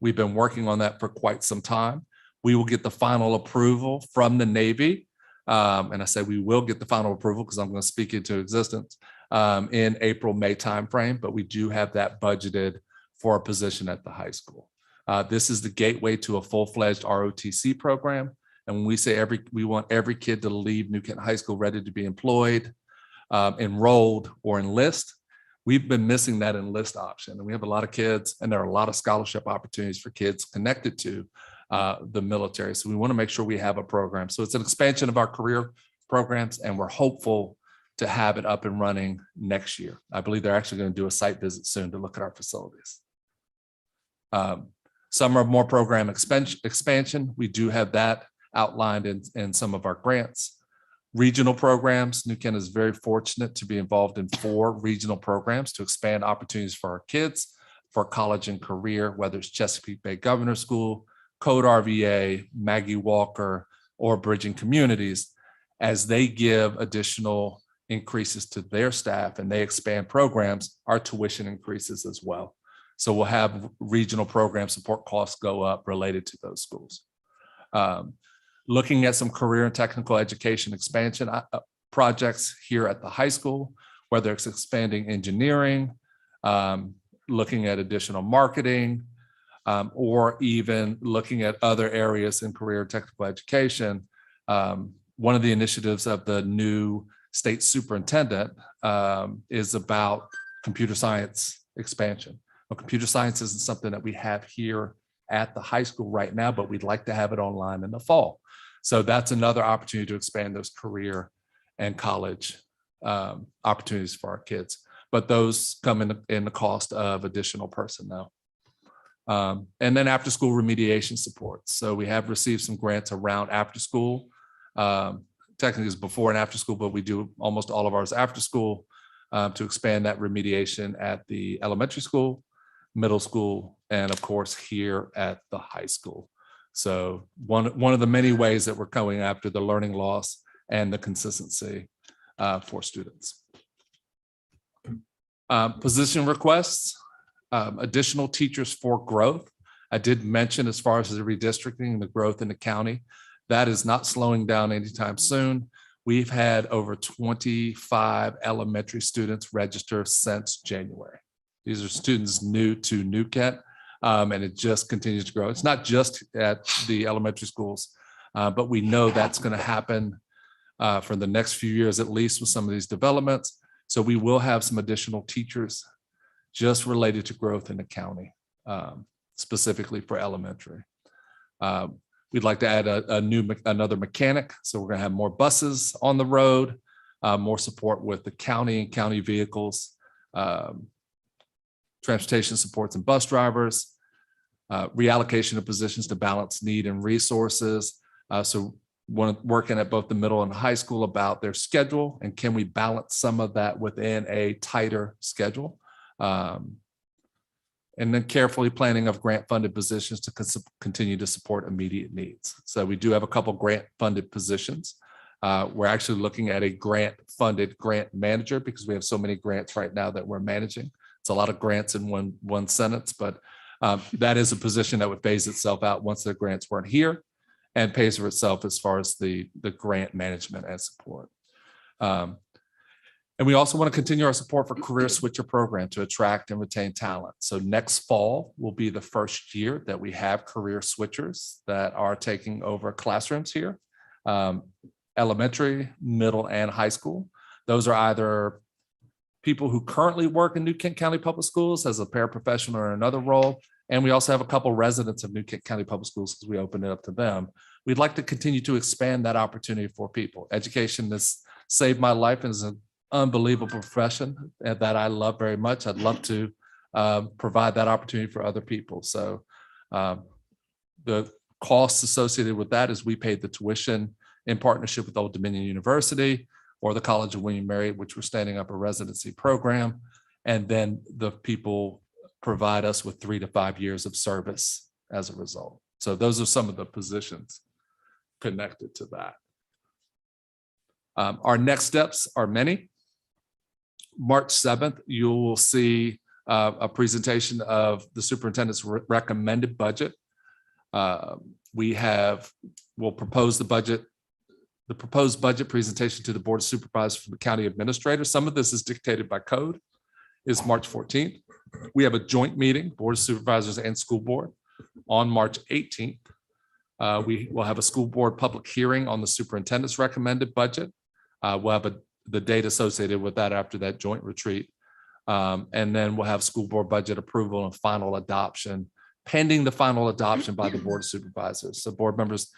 We've been working on that for quite some time. We will get the final approval from the Navy. And I say we will get the final approval because I'm going to speak into existence in April, May timeframe, but we do have that budgeted for a position at the high school. This is the gateway to a full-fledged ROTC program. And when we say we want every kid to leave New Kent High School ready to be employed, enrolled, or enlist, we've been missing that enlist option. And we have a lot of kids, and there are a lot of scholarship opportunities for kids connected to the military. So we want to make sure we have a program. So it's an expansion of our career programs, and we're hopeful to have it up and running next year. I believe they're actually going to do a site visit soon to look at our facilities. Summer of more program expansion. We do have that outlined in some of our grants. Regional programs. New Kent is very fortunate to be involved in 4 regional programs to expand opportunities for our kids for college and career, whether it's Chesapeake Bay Governor School, Code RVA, Maggie Walker, or Bridging Communities, as they give additional increases to their staff and they expand programs, our tuition increases as well. So we'll have regional program support costs go up related to those schools. Looking at some career and technical education expansion projects here at the high school, whether it's expanding engineering, looking at additional marketing, or even looking at other areas in career and technical education. One of the initiatives of the new state superintendent is about computer science expansion. Well, computer science isn't something that we have here at the high school right now, but we'd like to have it online in the fall. So that's another opportunity to expand those career and college opportunities for our kids. But those come in the cost of additional personnel. And then after school remediation support. So we have received some grants around after school. Technically it's before and after school, but we do almost all of ours after school to expand that remediation at the elementary school, middle school, and of course here at the high school. So one of the many ways that we're going after the learning loss and the consistency for students. Position requests, additional teachers for growth. I did mention as far as the redistricting, the growth in the county, that is not slowing down anytime soon. We've had over 25 elementary students register since January. These are students new to New Kent, and it just continues to grow. It's not just at the elementary schools, but we know that's going to happen for the next few years, at least with some of these developments. So we will have some additional teachers just related to growth in the county, specifically for elementary. We'd like to add another mechanic. So we're going to have more buses on the road, more support with the county and county vehicles, transportation supports and bus drivers, reallocation of positions to balance need and resources. So working at both the middle and high school about their schedule and can we balance some of that within a tighter schedule. And then carefully planning of grant funded positions to continue to support immediate needs. So we do have a couple grant funded positions We're actually looking at a grant-funded grant manager because we have so many grants right now that we're managing. It's a lot of grants in one sentence, but that is a position that would phase itself out once the grants weren't here and pays for itself as far as the grant management and support. And we also want to continue our support for Career Switcher program to attract and retain talent. So next fall will be the first year that we have career switchers that are taking over classrooms here, elementary, middle, and high school. Those are either people who currently work in New Kent County Public Schools as a paraprofessional or another role. And we also have a couple residents of New Kent County Public Schools because we open it up to them. We'd like to continue to expand that opportunity for people. Education has saved my life and is an unbelievable profession that I love very much. I'd love to provide that opportunity for other people. So the costs associated with that is we paid the tuition in partnership with Old Dominion University or the College of William Mary, which we're standing up a residency program. And then the people provide us with 3 to 5 years of service as a result. So those are some of the positions connected to that. Our next steps are many. March 7th, you will see a presentation of the superintendent's recommended budget. We'll propose the proposed budget presentation to the Board of Supervisors from the county administrator. Some of this is dictated by code, is March 14th. We have a joint meeting, Board of Supervisors and School Board, on March 18th. We will have a school board public hearing on the superintendent's recommended budget. We'll have the date associated with that after that joint retreat. And then we'll have school board budget approval and final adoption, pending the final adoption by the Board of Supervisors. So board members,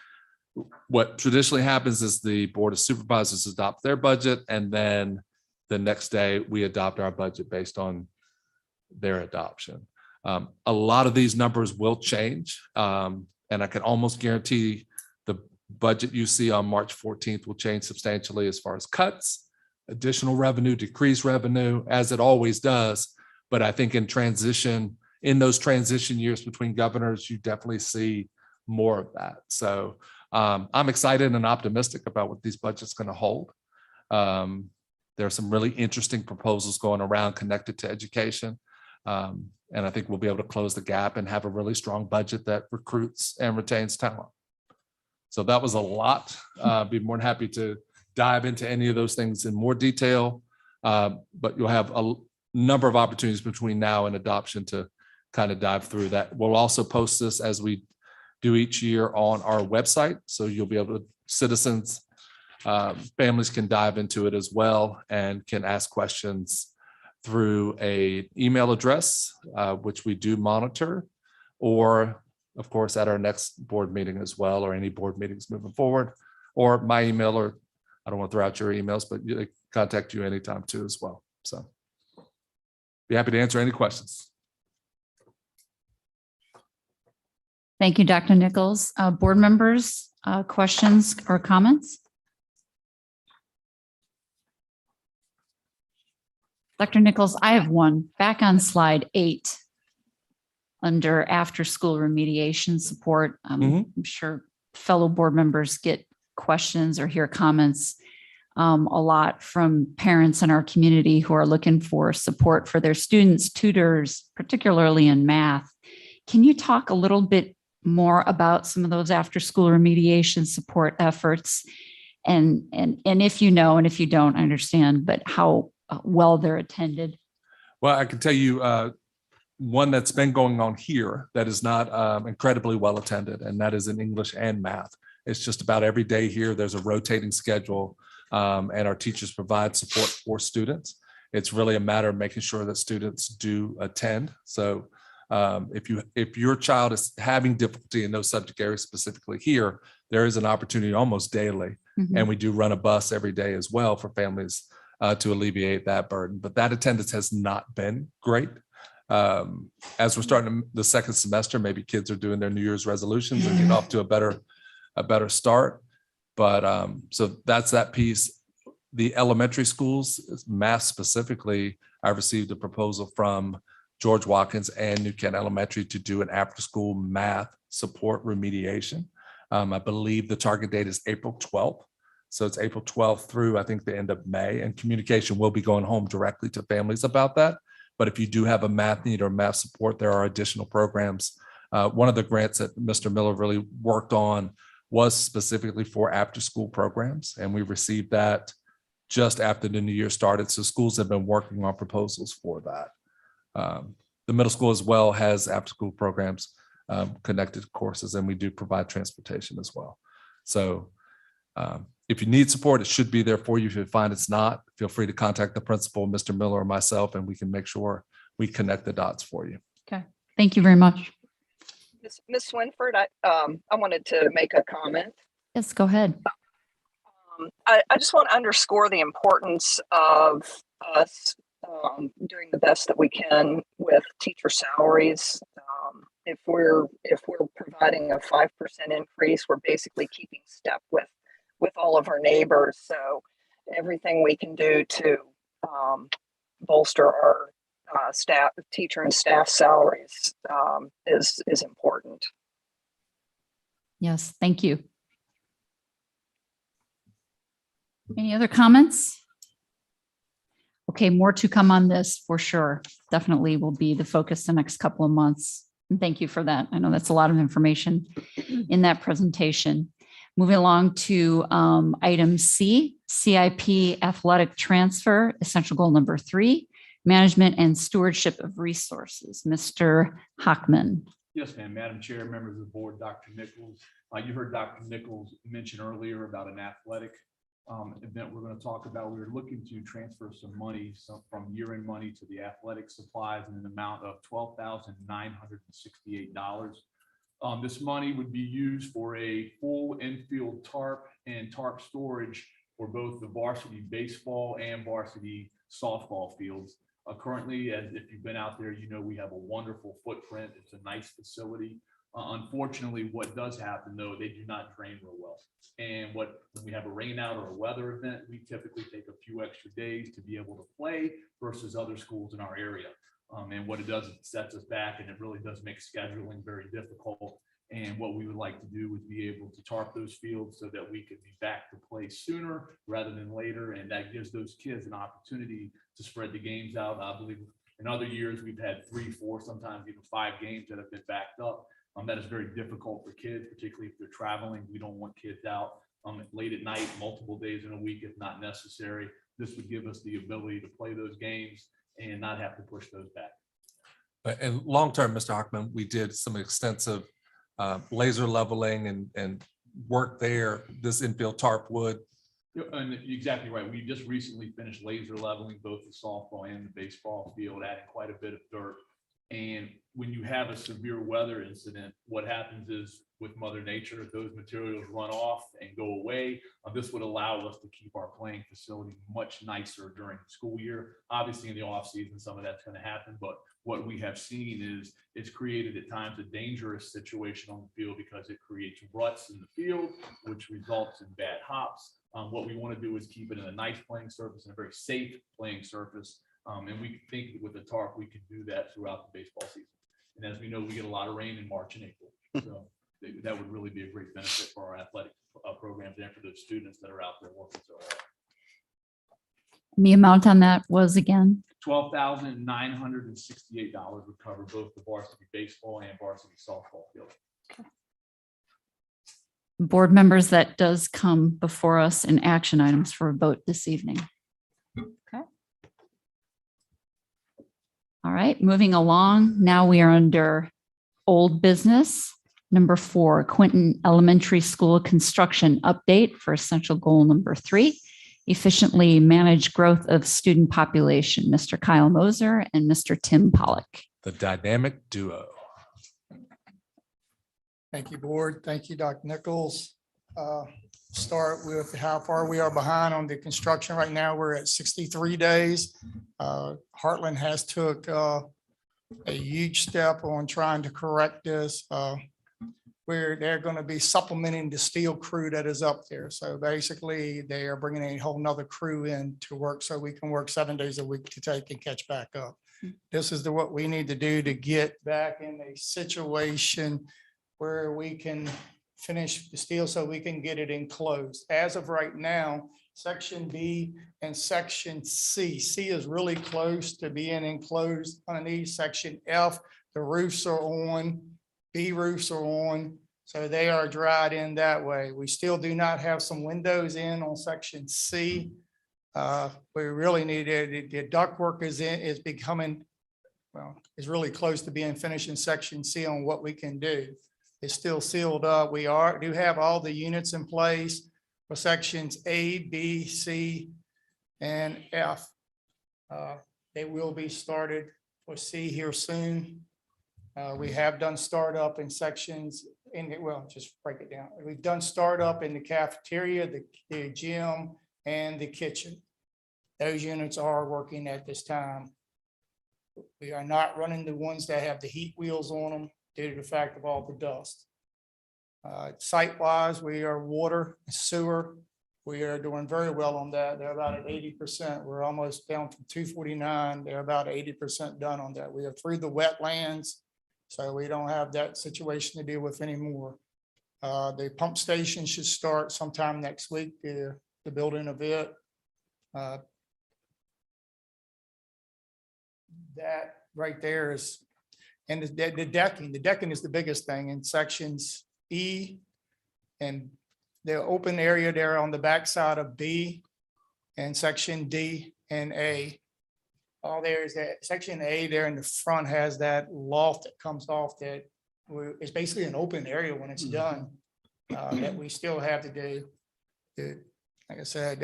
what traditionally happens is the Board of Supervisors adopt their budget, and then the next day we adopt our budget based on their adoption. A lot of these numbers will change, and I can almost guarantee the budget you see on March 14th will change substantially as far as cuts, additional revenue, decreased revenue, as it always does. But I think in those transition years between governors, you definitely see more of that. So I'm excited and optimistic about what these budgets going to hold. There are some really interesting proposals going around connected to education. And I think we'll be able to close the gap and have a really strong budget that recruits and retains talent. So that was a lot. Be more than happy to dive into any of those things in more detail. But you'll have a number of opportunities between now and adoption to kind of dive through that. We'll also post this as we do each year on our website. So you'll be able to, citizens, families can dive into it as well and can ask questions through an email address, which we do monitor, or of course at our next board meeting as well, or any board meetings moving forward, or my email, or I don't want to throw out your emails, but they contact you anytime too as well. So be happy to answer any questions. Thank you, Dr. Nichols. Board members, questions or comments? Dr. Nichols, I have one. Back on slide 8, under after-school remediation support, I'm sure fellow board members get questions or hear comments a lot from parents in our community who are looking for support for their students, tutors, particularly in math. Can you talk a little bit more about some of those after-school remediation support efforts? And if you know, and if you don't, I understand, but how well they're attended? Well, I can tell you one that's been going on here that is not incredibly well attended, and that is in English and math. It's just about every day here. There's a rotating schedule, and our teachers provide support for students. It's really a matter of making sure that students do attend. So if your child is having difficulty in those subject areas specifically here, there is an opportunity almost daily. And we do run a bus every day as well for families to alleviate that burden. But that attendance has not been great. As we're starting the second semester, maybe kids are doing their New Year's resolutions and get off to a better start. But so that's that piece. The elementary schools, math specifically, I received a proposal from George Watkins and New Kent Elementary to do an after-school math support remediation. I believe the target date is April 12th. So it's April 12th through, I think, the end of May, and communication will be going home directly to families about that. But if you do have a math need or math support, there are additional programs. One of the grants that Mr. Miller really worked on was specifically for after-school programs, and we received that just after the new year started. So schools have been working on proposals for that. The middle school as well has after-school programs, connected courses, and we do provide transportation as well. So if you need support, it should be there for you. If you find it's not, feel free to contact the principal, Mr. Miller, or myself, and we can make sure we connect the dots for you. Okay, thank you very much. Ms. Swinford, I wanted to make a comment. Yes, go ahead. I just want to underscore the importance of us doing the best that we can with teacher salaries. If we're providing a 5% increase, we're basically keeping step with all of our neighbors. So everything we can do to bolster our teacher and staff salaries is important. Yes, thank you. Any other comments? Okay, more to come on this for sure. Definitely will be the focus the next couple of months. And thank you for that. I know that's a lot of information in that presentation. Moving along to item C, CIP athletic transfer, essential goal number 3, management and stewardship of resources. Mr. Hockman. Yes, ma'am. Madam Chair, members of the board, Dr. Nichols. You heard Dr. Nichols mention earlier about an athletic event we're going to talk about. We're looking to transfer some money from year-end money to the athletic supplies in an amount of $12,968. This money would be used for a full infield tarp and tarp storage for both the varsity baseball and varsity softball fields. Currently, as if you've been out there, you know we have a wonderful footprint. It's a nice facility. Unfortunately, what does happen though, they do not drain real well. And when we have a rain out or a weather event, we typically take a few extra days to be able to play versus other schools in our area. And what it does, it sets us back, and it really does make scheduling very difficult. And what we would like to do is be able to tarp those fields so that we could be back to play sooner rather than later. And that gives those kids an opportunity to spread the games out. I believe in other years, we've had 3, 4, sometimes even 5 games that have been backed up. That is very difficult for kids, particularly if they're traveling. We don't want kids out late at night, multiple days in a week if not necessary. This would give us the ability to play those games and not have to push those back. And long-term, Mr. Hockman, we did some extensive laser leveling and work there. This infield tarp would. And you're exactly right. We just recently finished laser leveling both the softball and the baseball field, adding quite a bit of dirt. And when you have a severe weather incident, what happens is with Mother Nature, those materials run off and go away. This would allow us to keep our playing facility much nicer during the school year. Obviously, in the off season, some of that's going to happen. But what we have seen is it's created at times a dangerous situation on the field because it creates ruts in the field, which results in bad hops. What we want to do is keep it in a nice playing surface and a very safe playing surface. And we think with the tarp, we can do that throughout the baseball season. And as we know, we get a lot of rain in March and April. So that would really be a great benefit for our athletic programs and for those students that are out there working so hard. The amount on that was again? $12,968 would cover both the varsity baseball and varsity softball field. Board members, that does come before us in action items for a vote this evening. Okay. All right, moving along. Now we are under old business. Number 4, Quinton Elementary School construction update for essential goal number 3, efficiently manage growth of student population. Mr. Kyle Moser and Mr. Tim Pollock. The dynamic duo. Thank you, board. Thank you, Dr. Nichols. Start with how far we are behind on the construction. Right now, we're at 63 days. Heartland has took a huge step on trying to correct this. Where they're going to be supplementing the steel crew that is up there. So basically, they are bringing a whole nother crew in to work so we can work 7 days a week to take and catch back up. This is what we need to do to get back in a situation where we can finish the steel so we can get it enclosed. As of right now, section B and section C. C is really close to being enclosed underneath. Section F, the roofs are on, B roofs are on, so they are dried in that way. We still do not have some windows in on section C. We really need it. The ductwork is becoming, well, is really close to being finished in section C on what we can do. It's still sealed up. We do have all the units in place for sections A, B, C, and F. They will be started for C here soon. We have done startup in sections well, just break it down. We've done startup in the cafeteria, the gym, and the kitchen. Those units are working at this time. We are not running the ones that have the heat wheels on them due to the fact of all the dust. Site-wise, we are water, sewer. We are doing very well on that. They're about at 80%. We're almost down from 249. They're about 80% done on that. We are through the wetlands, so we don't have that situation to deal with anymore. The pump station should start sometime next week, the building of it. That right there is, and the decking is the biggest thing in sections E and the open area there on the backside of B and section D and A. All there is that section A there in the front has that loft that comes off that it's basically an open area when it's done, that we still have to do. Like I said,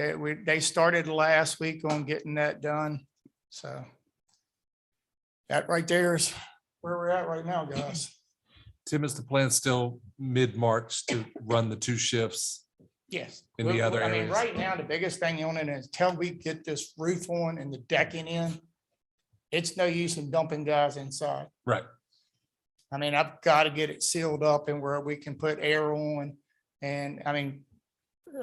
they started last week on getting that done. So that right there is where we're at right now, guys. Tim, is the plan still mid-March to run the 2 shifts? Yes. In the other I mean, areas? right now, the biggest thing on it is until we get this roof on and the decking in, it's no use in dumping guys inside. Right. I mean, I've got to get it sealed up and where we can put air on. And I mean,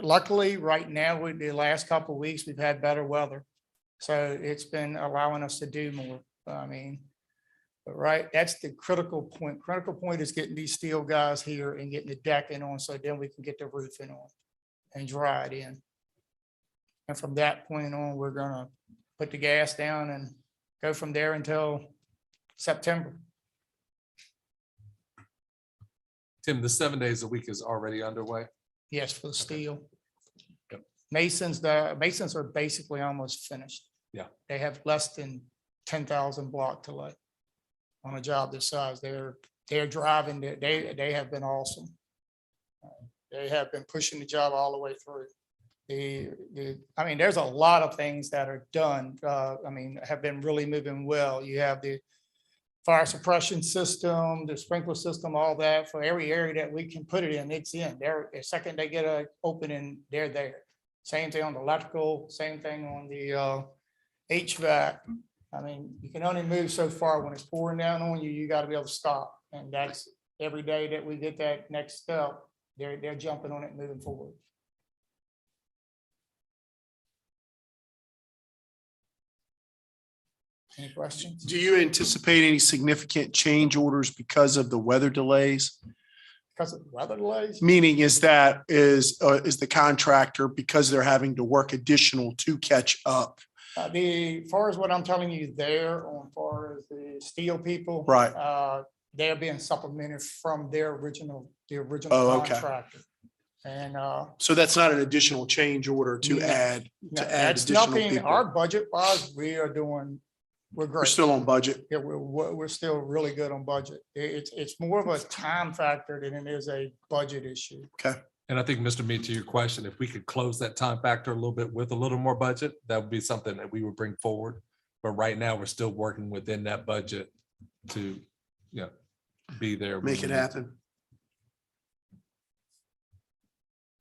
luckily, right now, with the last couple of weeks, we've had better weather. So it's been allowing us to do more. I mean, but right, that's the critical point. Critical point is getting these steel guys here and getting the decking on so then we can get the roofing on and dry it in. And from that point on, we're gonna put the gas down and go from there until September. Tim, the 7 days a week is already underway. Yes, for the steel. Yep. Masons are basically almost finished. Yeah. They have less than 10,000 block to lay on a job this size. They're driving, they have been awesome. They have been pushing the job all the way through. I mean, there's a lot of things that are done. I mean, have been really moving well. You have the fire suppression system, the sprinkler system, all that for every area that we can put it in, it's in there. The second they get a opening, they're there. Same thing on the electrical, same thing on the HVAC. I mean, you can only move so far when it's pouring down on you. You got to be able to stop, and that's every day that we get that next step. They're jumping on it, and moving forward. Any questions? Do you anticipate any significant change orders because of the weather delays? Because of weather delays? Meaning is the contractor, because they're having to work additional to catch up? Far as what I'm telling you there, on far as the steel people. Right. They're being supplemented from the original Oh, okay. contractor. And So that's not an additional change order to No. add that's additional nothing, people. our budget wise, we're We're great. still on budget. Yeah, we're still really good on budget. It's more of a time factor than it is a budget issue. And I think, Mr. Mead, to your question, if we could close that time factor a little bit with a little more budget, that would be something that we would bring forward. But right now, we're still working within that budget to, be there. Make it happen.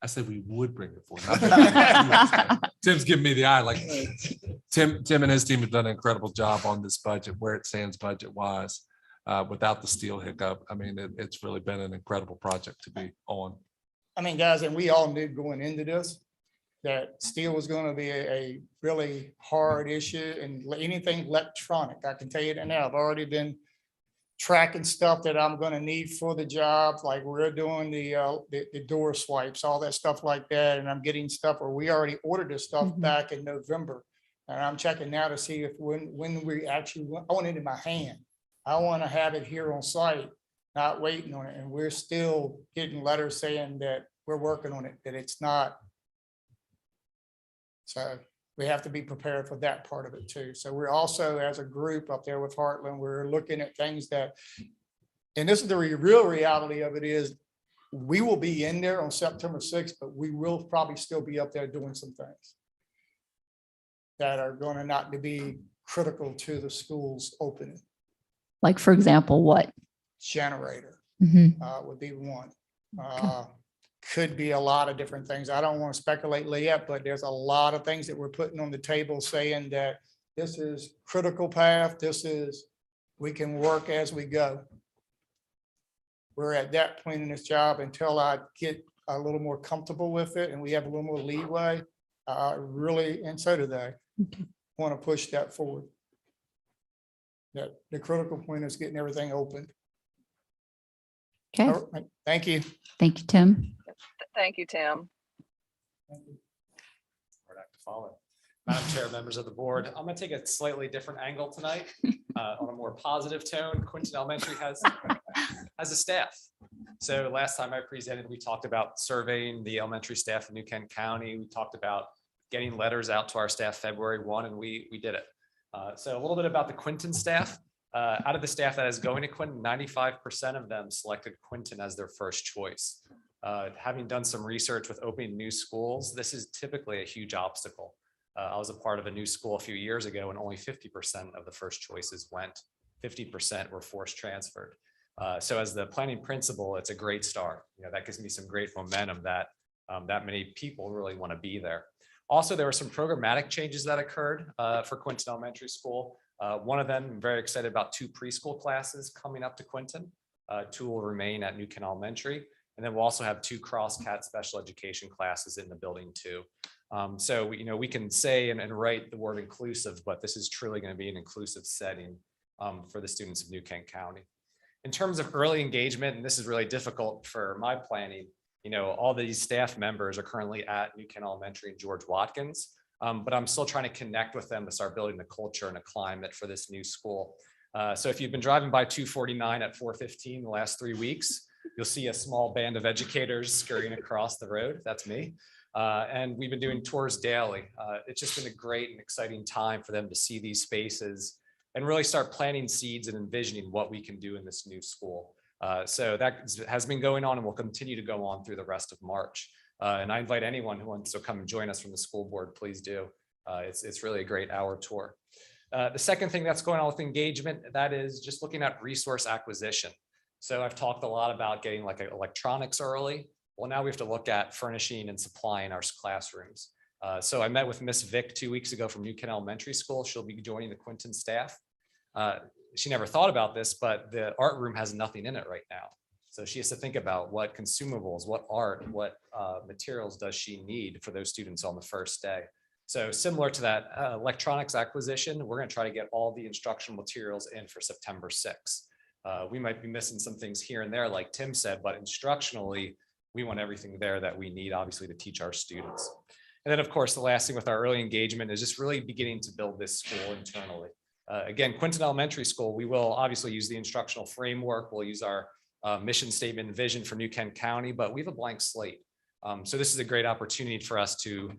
I said we would bring it forward. Tim's giving me the eye, like Tim and his team have done an incredible job on this budget, where it stands budget wise, without the steel hiccup. I mean, it's really been an incredible project to be on. I mean, guys, and we all knew going into this that steel was going to be a really hard issue, and anything electronic, I can tell you that now. I've already been tracking stuff that I'm gonna need for the job, like we're doing the door swipes, all that stuff like that, and I'm getting stuff, or we already ordered this stuff Mhm. back in November. And I'm checking now to see if when we actually, I want it in my hand. I want to have it here on site, not waiting on it, and we're still getting letters saying that we're working on it, that it's not. So we have to be prepared for that part of it too. So we're also, as a group up there with Heartland, we're looking at things that, and this is the real reality of it is, we will be in there on September 6th, but we will probably still be up there doing some things that are going to not be critical to the school's opening. Like, for example, what? Generator Mhm. would be one. Could be a lot of different things. I don't want to speculate yet, but there's a lot of things that we're putting on the table saying that this is critical path. This is, we can work as we go. We're at that point in this job until I get a little more comfortable with it and we have a little more leeway. Really, and so do they, want to push that forward. That the critical point is getting everything open. Okay, All right, thank you. thank you, Tim. Thank you, Tim. Madam Chair, members of the board, I'm going to take a slightly different angle tonight on a more positive tone. Quinton Elementary has a staff. So last time I presented, we talked about surveying the elementary staff in New Kent County. We talked about getting letters out to our staff February 1, and we did it. So a little bit about the Quinton staff. Out of the staff that is going to Quinton, 95% of them selected Quinton as their first choice. Having done some research with opening new schools, this is typically a huge obstacle. I was a part of a new school a few years ago and only 50% of the first choices went, 50% were forced transferred. So as the planning principal, it's a great start. That gives me some great momentum that that many people really want to be there. Also, there were some programmatic changes that occurred for Quinton Elementary School. One of them, I'm very excited about 2 preschool classes coming up to Quinton. 2 will remain at New Kent Elementary. And then we'll also have 2 cross-cat special education classes in the building too. So we can say and write the word inclusive, but this is truly going to be an inclusive setting for the students of New Kent County. In terms of early engagement, and this is really difficult for my planning, all these staff members are currently at New Kent Elementary and George Watkins, but I'm still trying to connect with them to start building the culture and a climate for this new school. So if you've been driving by 249 at 4:15 the last 3 weeks, you'll see a small band of educators scurrying across the road. That's me. And we've been doing tours daily. It's just been a great and exciting time for them to see these spaces and really start planting seeds and envisioning what we can do in this new school. So that has been going on and will continue to go on through the rest of March. And I invite anyone who wants to come and join us from the school board, please do. It's really a great hour tour. The second thing that's going on with engagement, that is just looking at resource acquisition. So I've talked a lot about getting like electronics early. Well, now we have to look at furnishing and supplying our classrooms. So I met with Miss Vick 2 weeks ago from New Kent Elementary School. She'll be joining the Quinton staff. She never thought about this, but the art room has nothing in it right now. So she has to think about what consumables, what art, what materials does she need for those students on the first day. So similar to that electronics acquisition, we're going to try to get all the instructional materials in for September 6th. We might be missing some things here and there, like Tim said, but instructionally, we want everything there that we need, obviously, to teach our students. And then, of course, the last thing with our early engagement is just really beginning to build this school internally. Again, Quinton Elementary School, we will obviously use the instructional framework. We'll use our mission statement and vision for New Kent County, but we have a blank slate. So this is a great opportunity for us to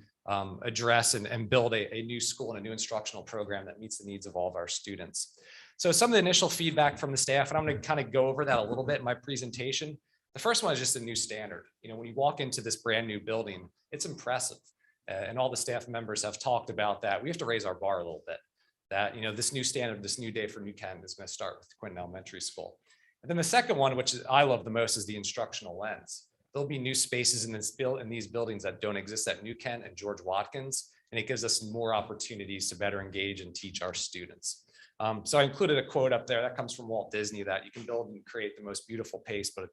address and build a new school and a new instructional program that meets the needs of all of our students. So some of the initial feedback from the staff, and I'm going to kind of go over that a little bit in my presentation. The first one is just a new standard. When you walk into this brand new building, it's impressive. And all the staff members have talked about that. We have to raise our bar a little bit. That, this new standard, this new day for New Kent is going to start with Quinton Elementary School. And then the second one, which I love the most, is the instructional lens. There'll be new spaces in these buildings that don't exist at New Kent and George Watkins, and it gives us more opportunities to better engage and teach our students. So I included a quote up there that comes from Walt Disney, that you can build and create the most beautiful place, but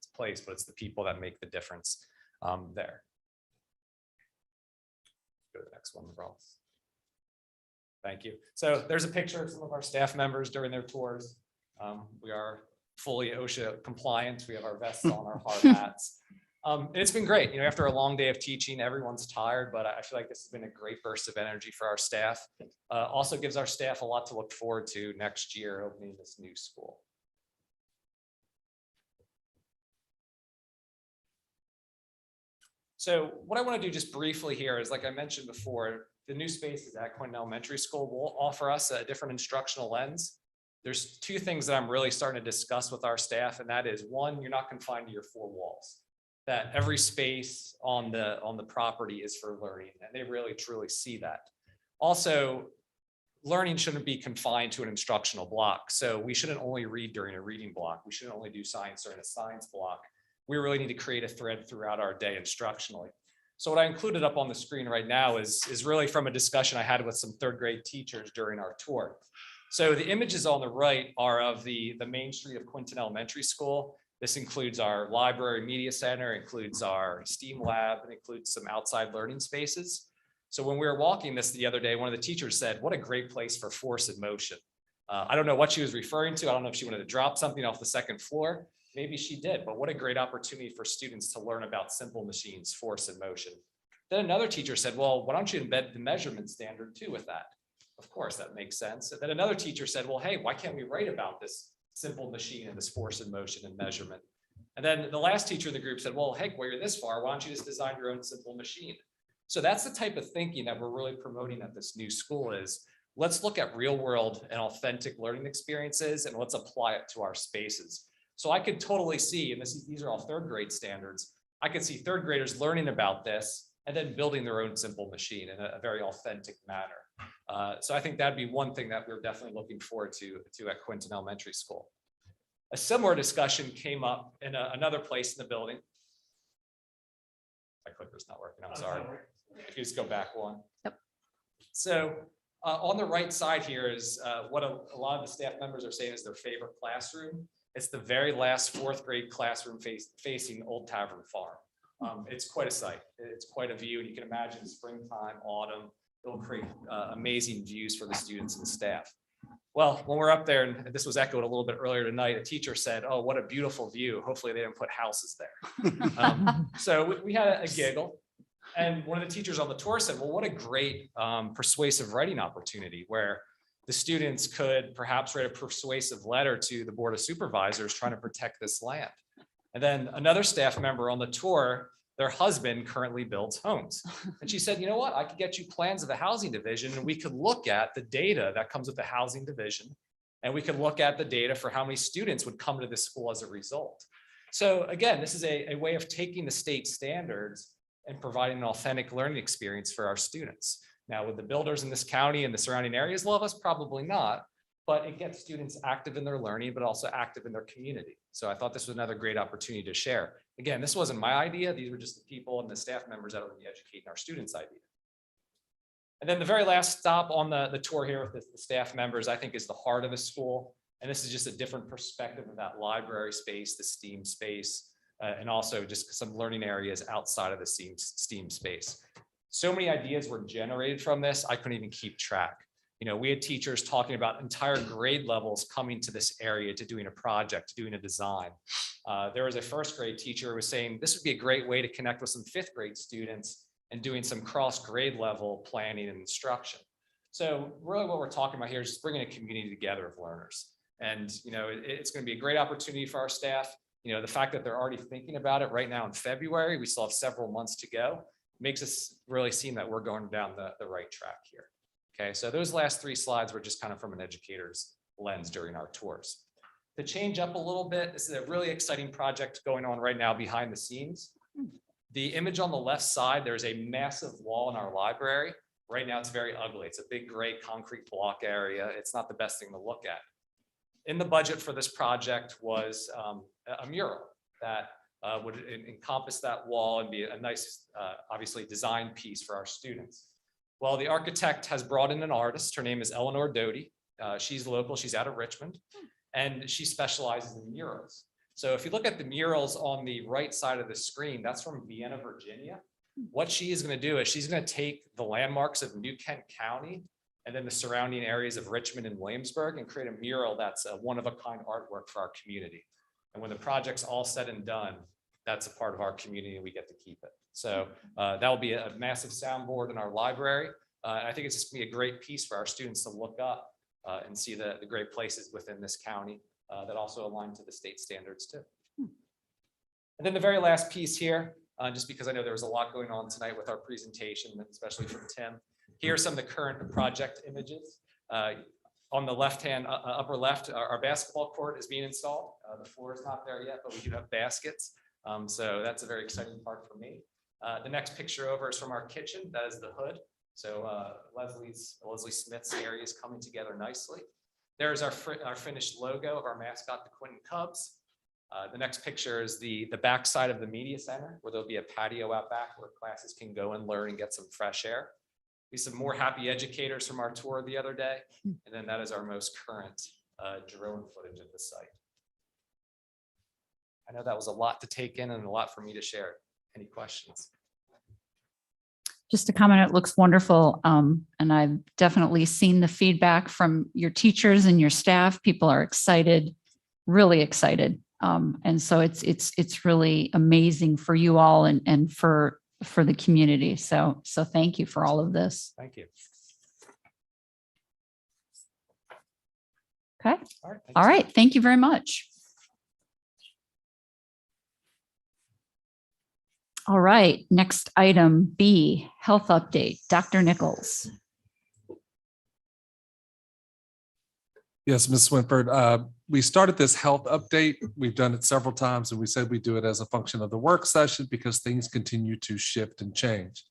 it's the people that make the difference there. Go to the next one, Ross. Thank you. So there's a picture of some of our staff members during their tours. We are fully OSHA compliant. We have our vests on, our hard hats. It's been great. After a long day of teaching, everyone's tired, but I feel like this has been a great burst of energy for our staff. Also gives our staff a lot to look forward to next year opening this new school. So what I want to do just briefly here is, like I mentioned before, the new spaces at Quinton Elementary School will offer us a different instructional lens. There's two things that I'm really starting to discuss with our staff, and that is, one, you're not confined to your four walls. That every space on the property is for learning, and they really truly see that. Also, learning shouldn't be confined to an instructional block. So we shouldn't only read during a reading block. We shouldn't only do science during a science block. We really need to create a thread throughout our day instructionally. So what I included up on the screen right now is really from a discussion I had with some third grade teachers during our tour. So the images on the right are of the main street of Quinton Elementary School. This includes our library media center, includes our STEAM lab, and includes some outside learning spaces. So when we were walking this the other day, one of the teachers said, "What a great place for force and motion." I don't know what she was referring to. I don't know if she wanted to drop something off the second floor. Maybe she did, but what a great opportunity for students to learn about simple machines, force and motion. Then another teacher said, "Well, why don't you embed the measurement standard too with that?" Of course, that makes sense. And then another teacher said, "Well, hey, why can't we write about this simple machine and this force and motion and measurement?" And then the last teacher in the group said, "Well, hey, well, you're this far, why don't you just design your own simple machine?" So that's the type of thinking that we're really promoting at this new school is, let's look at real world and authentic learning experiences and let's apply it to our spaces. So I could totally see, and these are all third grade standards, I could see third graders learning about this and then building their own simple machine in a very authentic manner. So I think that'd be one thing that we're definitely looking forward to at Quinton Elementary School. A similar discussion came up in another place in the building. My clicker's not working, I'm sorry. If you just go back one. Yep. So on the right side here is what a lot of the staff members are saying is their favorite classroom. It's the very last fourth grade classroom facing Old Tavern Farm. It's quite a sight. It's quite a view. And you can imagine springtime, autumn, it'll create amazing views for the students and staff. Well, when we're up there, and this was echoed a little bit earlier tonight, a teacher said, "Oh, what a beautiful view. Hopefully they didn't put houses there." So we had a giggle. And one of the teachers on the tour said, "Well, what a great persuasive writing opportunity where the students could perhaps write a persuasive letter to the Board of Supervisors trying to protect this land." And then another staff member on the tour, their husband currently builds homes. And she said, "You know what? I could get you plans of the housing division and we could look at the data that comes with the housing division. And we could look at the data for how many students would come to this school as a result." So again, this is a way of taking the state standards and providing an authentic learning experience for our students. Now, would the builders in this county and the surrounding areas love us? Probably not, but it gets students active in their learning, but also active in their community. So I thought this was another great opportunity to share. Again, this wasn't my idea. These were just the people and the staff members that are educating our students' idea. And then the very last stop on the tour here with the staff members, I think, is the heart of the school. And this is just a different perspective of that library space, the STEAM space, and also just some learning areas outside of the STEAM space. So many ideas were generated from this, I couldn't even keep track. We had teachers talking about entire grade levels coming to this area to doing a project, to doing a design. There was a first grade teacher who was saying this would be a great way to connect with some fifth grade students and doing some cross grade level planning and instruction. So really what we're talking about here is just bringing a community together of learners. And it's going to be a great opportunity for our staff. The fact that they're already thinking about it right now in February, we still have several months to go, makes us really seem that we're going down the right track here. Okay, so those last three slides were just kind of from an educator's lens during our tours. To change up a little bit, this is a really exciting project going on right now behind the scenes. The image on the left side, there's a massive wall in our library. Right now, it's very ugly. It's a big gray concrete block area. It's not the best thing to look at. In the budget for this project was a mural that would encompass that wall and be a nice, obviously, design piece for our students. Well, the architect has brought in an artist. Her name is Eleanor Doty. She's local. She's out of Richmond, and she specializes in murals. So if you look at the murals on the right side of the screen, that's from Vienna, Virginia. What she is going to do is she's going to take the landmarks of New Kent County and then the surrounding areas of Richmond and Williamsburg, and create a mural that's a one-of-a-kind artwork for our community. And when the project's all said and done, that's a part of our community and we get to keep it. So that will be a massive soundboard in our library. I think it's just gonna be a great piece for our students to look up and see the great places within this county that also align to the state standards too. And then the very last piece here, just because I know there was a lot going on tonight with our presentation, especially from Tim. Here are some of the current project images. On the left-hand, upper left, our basketball court is being installed. The floor is not there yet, but we do have baskets. So that's a very exciting part for me. The next picture over is from our kitchen. That is the hood. So Leslie Smith's area is coming together nicely. There's our finished logo of our mascot, the Quinton Cubs. The next picture is the back side of the media center, where there'll be a patio out back where classes can go and learn and get some fresh air. We some more happy educators from our tour the other day. And then that is our most current drone footage of the site. I know that was a lot to take in and a lot for me to share. Any questions? Just a comment, it looks wonderful. And I've definitely seen the feedback from your teachers and your staff. People are excited, really excited. And so it's really amazing for you all and for the community. So thank you for all of this. Thank you. Okay. All right. All right. Thank you very much. All right. Next item B, health update. Dr. Nichols. Yes, Ms. Swinford, we started this health update. We've done it several times and we said we do it as a function of the work session because things continue to shift and change.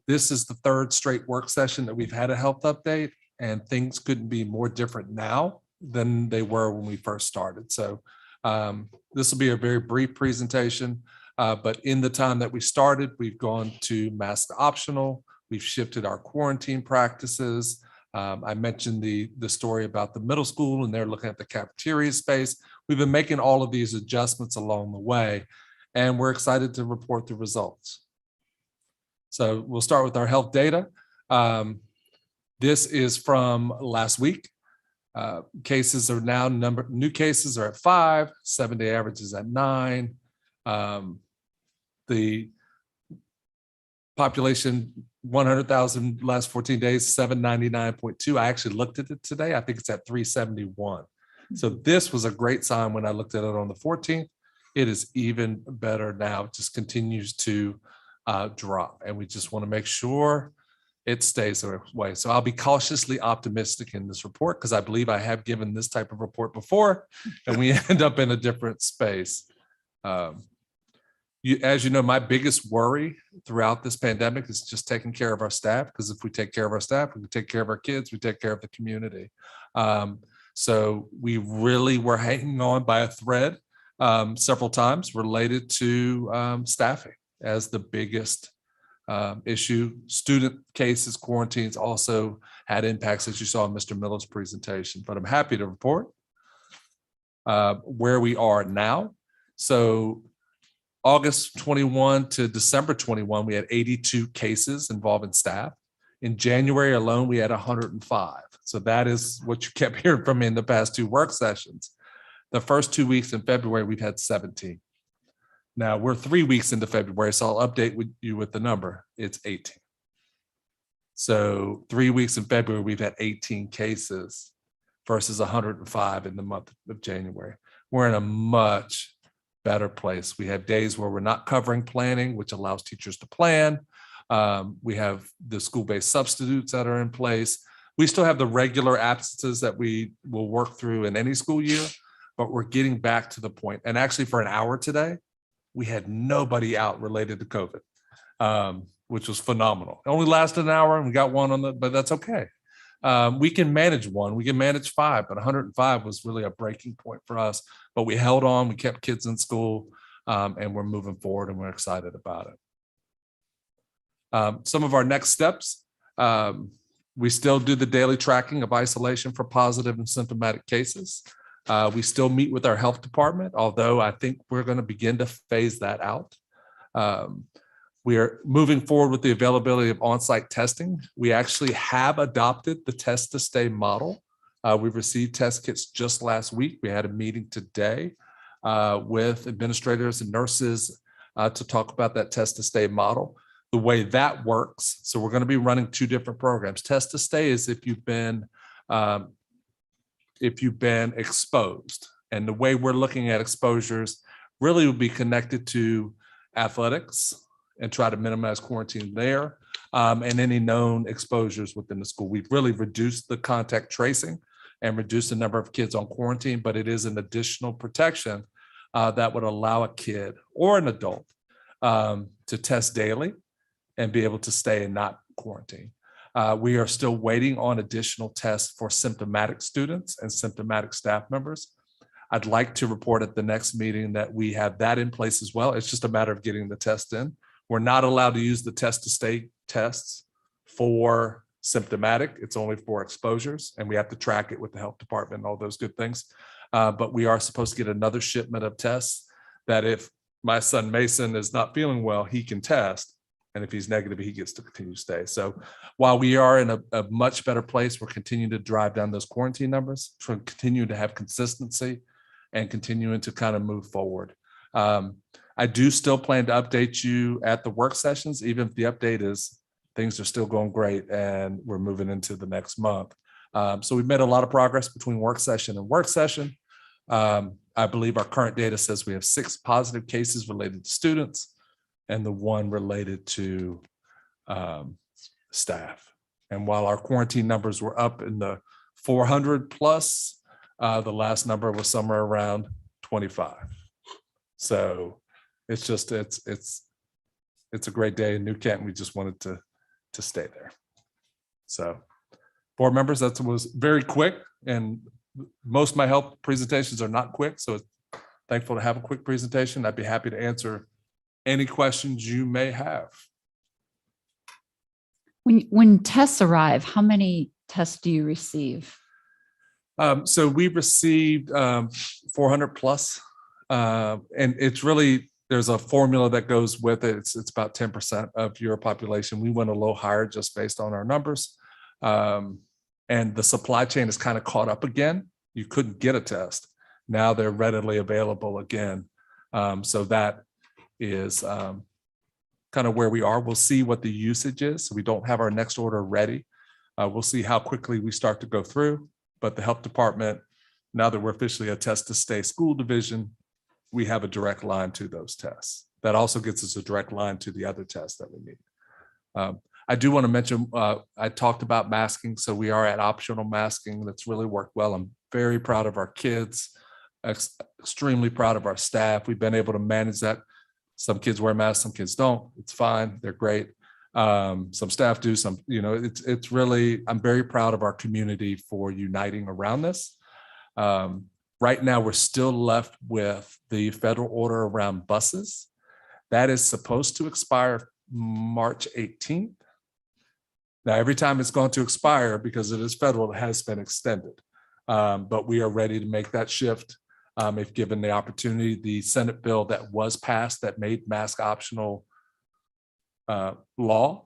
This is the third straight work session that we've had a health update, and things couldn't be more different now than they were when we first started. So this will be a very brief presentation, but in the time that we started, we've gone to mask optional. We've shifted our quarantine practices. I mentioned the story about the middle school and they're looking at the cafeteria space. We've been making all of these adjustments along the way, and we're excited to report the results. So we'll start with our health data. This is from last week. Cases are now new cases are at 5, 7-day average is at 9. The population 100,000 last 14 days, 799.2. I actually looked at it today. I think it's at 371. So this was a great sign when I looked at it on the 14th. It is even better now. It just continues to drop, and we just want to make sure it stays that way. So I'll be cautiously optimistic in this report because I believe I have given this type of report before, and we end up in a different space. As you know, my biggest worry throughout this pandemic is just taking care of our staff, because if we take care of our staff, we can take care of our kids, we take care of the community. So we really were hanging on by a thread several times related to staffing as the biggest issue. Student cases, quarantines also had impacts, as you saw in Mr. Miller's presentation, but I'm happy to report where we are now. So August 21 to December 21, we had 82 cases involving staff. In January alone, we had 105. So that is what you kept hearing from me in the past 2 work sessions. The first 2 weeks in February, we've had 17. Now we're 3 weeks into February, so I'll update you with the number. It's 18. So 3 weeks in February, we've had 18 cases versus 105 in the month of January. We're in a much better place. We have days where we're not covering planning, which allows teachers to plan. We have the school-based substitutes that are in place. We still have the regular absences that we will work through in any school year, but we're getting back to the point. And actually for an hour today, we had nobody out related to COVID, which was phenomenal. It only lasted an hour and we got one but that's okay. We can manage 1, we can manage 5, but 105 was really a breaking point for us. But we held on, we kept kids in school, and we're moving forward and we're excited about it. Some of our next steps, we still do the daily tracking of isolation for positive and symptomatic cases. We still meet with our health department, although I think we're going to begin to phase that out. We are moving forward with the availability of on-site testing. We actually have adopted the test to stay model. We've received test kits just last week. We had a meeting today with administrators and nurses to talk about that test to stay model. The way that works, so we're going to be running two different programs. Test to stay is if you've been exposed. And the way we're looking at exposures really will be connected to athletics and try to minimize quarantine there, and any known exposures within the school. We've really reduced the contact tracing and reduced the number of kids on quarantine, but it is an additional protection that would allow a kid or an adult to test daily and be able to stay and not quarantine. We are still waiting on additional tests for symptomatic students and symptomatic staff members. I'd like to report at the next meeting that we have that in place as well. It's just a matter of getting the test in. We're not allowed to use the test to stay tests for symptomatic. It's only for exposures, and we have to track it with the health department and all those good things. But we are supposed to get another shipment of tests that if my son Mason is not feeling well, he can test. And if he's negative, he gets to continue to stay. So while we are in a much better place, we're continuing to drive down those quarantine numbers, continue to have consistency and continuing to kind of move forward. I do still plan to update you at the work sessions, even if the update is things are still going great and we're moving into the next month. So we've made a lot of progress between work session and work session. I believe our current data says we have 6 positive cases related to students and the 1 related to staff. And while our quarantine numbers were up in the 400 plus, the last number was somewhere around 25. So it's just, it's a great day in New Canton. We just wanted to stay there. So board members, that was very quick, and most of my health presentations are not quick. So thankful to have a quick presentation. I'd be happy to answer any questions you may have. When tests arrive, how many tests do you receive? So we've received 400 plus, and it's really, there's a formula that goes with it. It's about 10% of your population. We went a little higher just based on our numbers. And the supply chain is kind of caught up again. You couldn't get a test. Now they're readily available again. So that is kind of where we are. We'll see what the usage is. So we don't have our next order ready. We'll see how quickly we start to go through. But the health department, now that we're officially a test to stay school division, we have a direct line to those tests. That also gets us a direct line to the other tests that we need. I do want to mention, I talked about masking. So we are at optional masking. That's really worked well. I'm very proud of our kids, extremely proud of our staff. We've been able to manage that. Some kids wear masks, some kids don't. It's fine. They're great. Some staff do, some, it's really, I'm very proud of our community for uniting around this. Right now, we're still left with the federal order around buses. That is supposed to expire March 18th. Now, every time it's going to expire, because it is federal, it has been extended. But we are ready to make that shift if given the opportunity. The Senate bill that was passed that made mask optional law,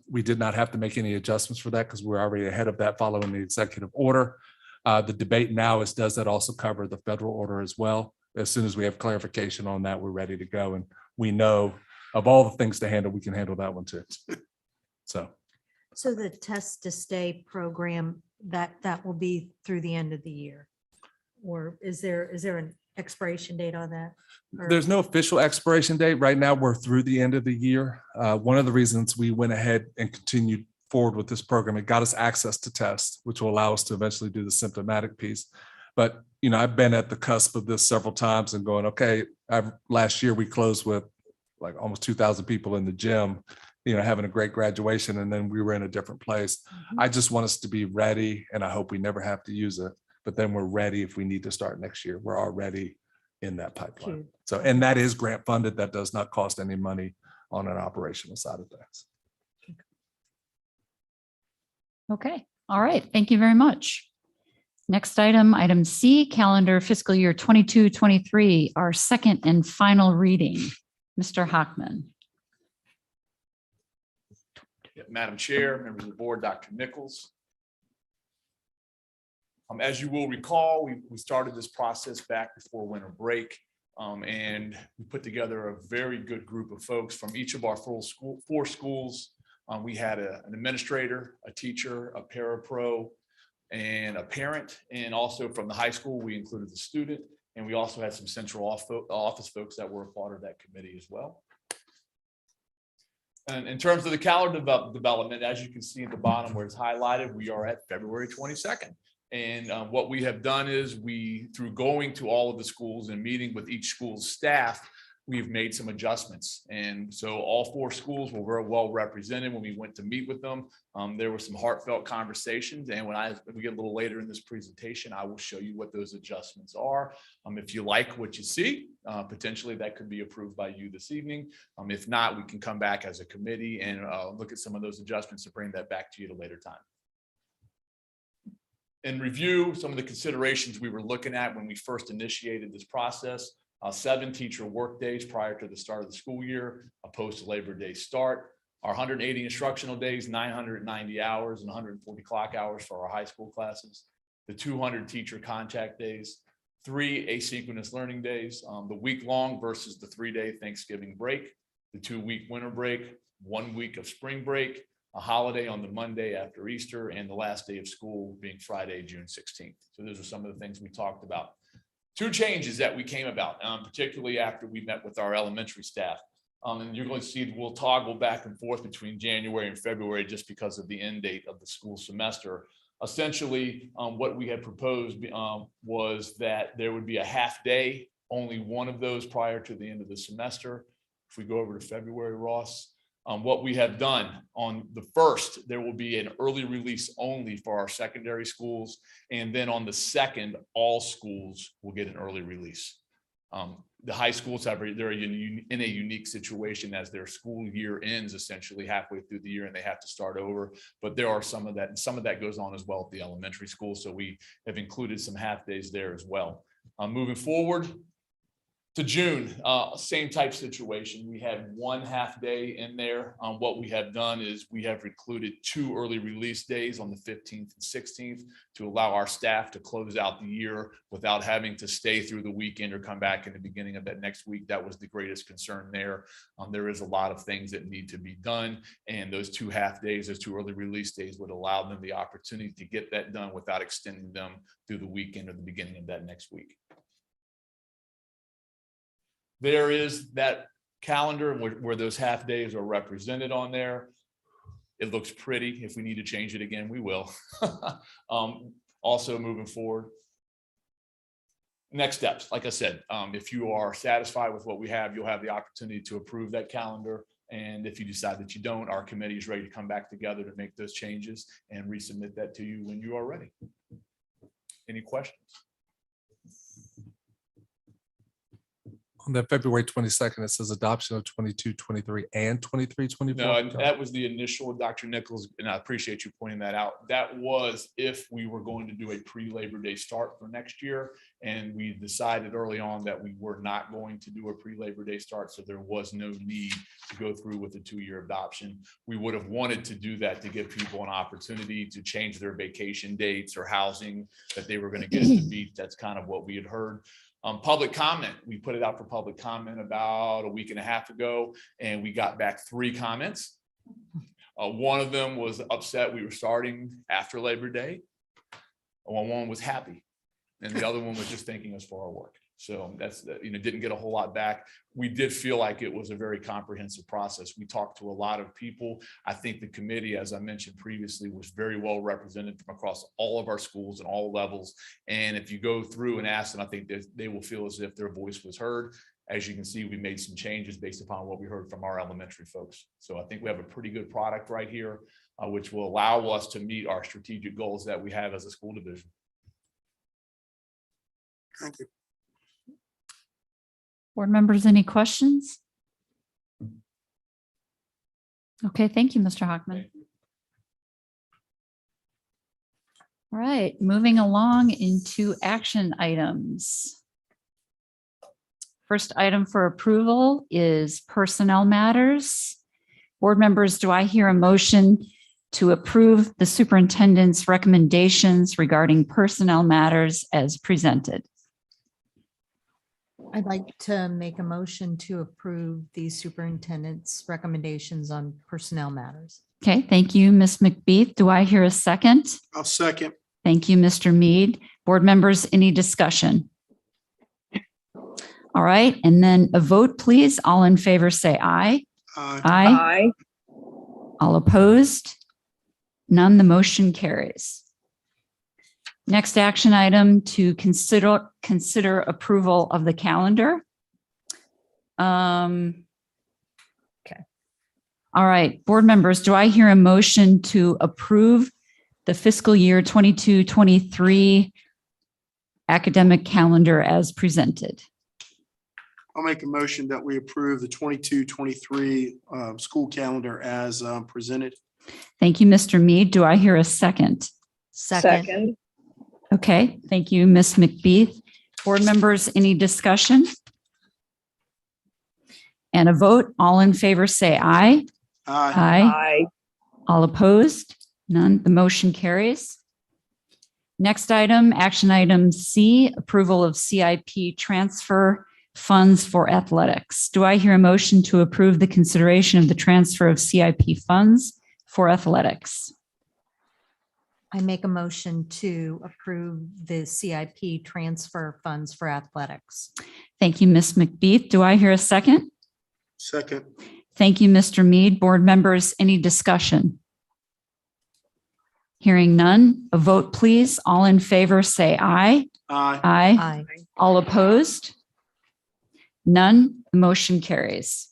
we did not have to make any adjustments for that because we're already ahead of that following the executive order. The debate now is, does that also cover the federal order as well? As soon as we have clarification on that, we're ready to go. And we know of all the things to handle, we can handle that one too. So the test to stay program, that will be through the end of the year? Or is there an expiration date on that? Or- There's no official expiration date. Right now, we're through the end of the year. One of the reasons we went ahead and continued forward with this program, it got us access to tests, which will allow us to eventually do the symptomatic piece. But, I've been at the cusp of this several times and going, okay, last year we closed with like almost 2,000 people in the gym, having a great graduation, and then we were in a different place. Mhm. I just want us to be ready, and I hope we never have to use it, but then we're ready if we need to start next year. We're already in that pipeline. Cute. So, and that is grant funded. That does not cost any money on an operational side of things. Okay, all right, thank you very much. Next item, item C, calendar fiscal year 22-23, our second and final reading. Mr. Hockman. Madam Chair, members of the board, Dr. Nichols. As you will recall, we started this process back before winter break, and we put together a very good group of folks from each of our four schools. We had an administrator, a teacher, a parapro, and a parent, and also from the high school, we included the student, and we also had some central office folks that were a part of that committee as well. And in terms of the calendar development, as you can see at the bottom where it's highlighted, we are at February 22nd. And what we have done is through going to all of the schools and meeting with each school's staff, we've made some adjustments. And so all four schools were very well represented when we went to meet with them. There were some heartfelt conversations. And when we get a little later in this presentation, I will show you what those adjustments are. If you like what you see, potentially that could be approved by you this evening. If not, we can come back as a committee and look at some of those adjustments and bring that back to you at a later time. In review, some of the considerations we were looking at when we first initiated this process: 7 teacher work days prior to the start of the school year, a post-Labor Day start, our 180 instructional days, 990 hours and 140 clock hours for our high school classes, the 200 teacher contact days, 3 asynchronous learning days, the week-long versus the 3-day Thanksgiving break, the 2-week winter break, 1 week of spring break, a holiday on the Monday after Easter, and the last day of school being Friday, June 16th. So those are some of the things we talked about. 2 changes that we came about, particularly after we met with our elementary staff. And you're going to see we'll toggle back and forth between January and February just because of the end date of the school semester. Essentially, what we had proposed was that there would be a half day, only one of those prior to the end of the semester. If we go over to February, Ross, what we have done on the 1st, there will be an early release only for our secondary schools. And then on the 2nd, all schools will get an early release. The high schools they're in a unique situation as their school year ends essentially halfway through the year and they have to start over. But there are some of that, and some of that goes on as well at the elementary school. So we have included some half days there as well. Moving forward to June, same type situation. We had 1 half day in there. What we have done is we have included 2 early release days on the 15th and 16th to allow our staff to close out the year without having to stay through the weekend or come back in the beginning of that next week. That was the greatest concern there. There is a lot of things that need to be done. And those 2 half days, those 2 early release days would allow them the opportunity to get that done without extending them through the weekend or the beginning of that next week. There is that calendar where those half days are represented on there. It looks pretty. If we need to change it again, we will. Also moving forward. Next steps, like I said, if you are satisfied with what we have, you'll have the opportunity to approve that calendar. And if you decide that you don't, our committee is ready to come back together to make those changes and resubmit that to you when you are ready. Any questions? On that February 22nd, it says adoption of 22, 23, and 23, 24. No, and that was the initial, Dr. Nichols, and I appreciate you pointing that out. That was if we were going to do a pre-Labor Day start for next year. And we decided early on that we were not going to do a pre-Labor Day start. So there was no need to go through with the 2-year adoption. We would have wanted to do that to give people an opportunity to change their vacation dates or housing that they were going to get at the beach. That's kind of what we had heard. Public comment, we put it out for public comment about a week and a half ago, and we got back 3 comments. One of them was upset we were starting after Labor Day. One was happy, and the other one was just thanking us for our work. So that's, didn't get a whole lot back. We did feel like it was a very comprehensive process. We talked to a lot of people. I think the committee, as I mentioned previously, was very well represented from across all of our schools and all levels. And if you go through and ask them, I think they will feel as if their voice was heard. As you can see, we made some changes based upon what we heard from our elementary folks. So I think we have a pretty good product right here, which will allow us to meet our strategic goals that we have as a school division. Thank you. Board members, any questions? Okay, thank you, Mr. Hockman. All right, moving along into action items. First item for approval is personnel matters. Board members, do I hear a motion to approve the superintendent's recommendations regarding personnel matters as presented? I'd like to make a motion to approve the superintendent's recommendations on personnel matters. Okay, thank you, Ms. McBeath. Do I hear a second? I'll second. Thank you, Mr. Mead. Board members, any discussion? All right, and then a vote, please. All in favor, say aye. Aye. Aye. All opposed? None. The motion carries. Next action item to consider approval of the calendar. Okay. All right, board members, do I hear a motion to approve the fiscal year 22-23 academic calendar as presented? I'll make a motion that we approve the 22-23 school calendar as presented. Thank you, Mr. Mead. Do I hear a second? Second. Okay, thank you, Ms. McBeath. Board members, any discussion? And a vote, all in favor say aye. Aye. Aye. All opposed? None. The motion carries. Next item, action item C, approval of CIP transfer funds for athletics. Do I hear a motion to approve the consideration of the transfer of CIP funds for athletics? I make a motion to approve the CIP transfer funds for athletics. Thank you, Ms. McBeath. Do I hear a second? Second. Thank you, Mr. Mead. Board members, any discussion? Hearing none, a vote please. All in favor say aye. Aye. Aye. Aye. All opposed? None. The motion carries.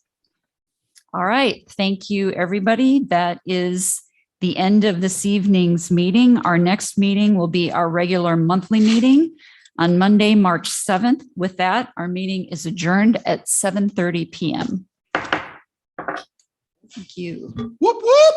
All right. Thank you, everybody. That is the end of this evening's meeting. Our next meeting will be our regular monthly meeting on Monday, March 7th. With that, our meeting is adjourned at 7:30 p.m. Thank you. Whoop, whoop.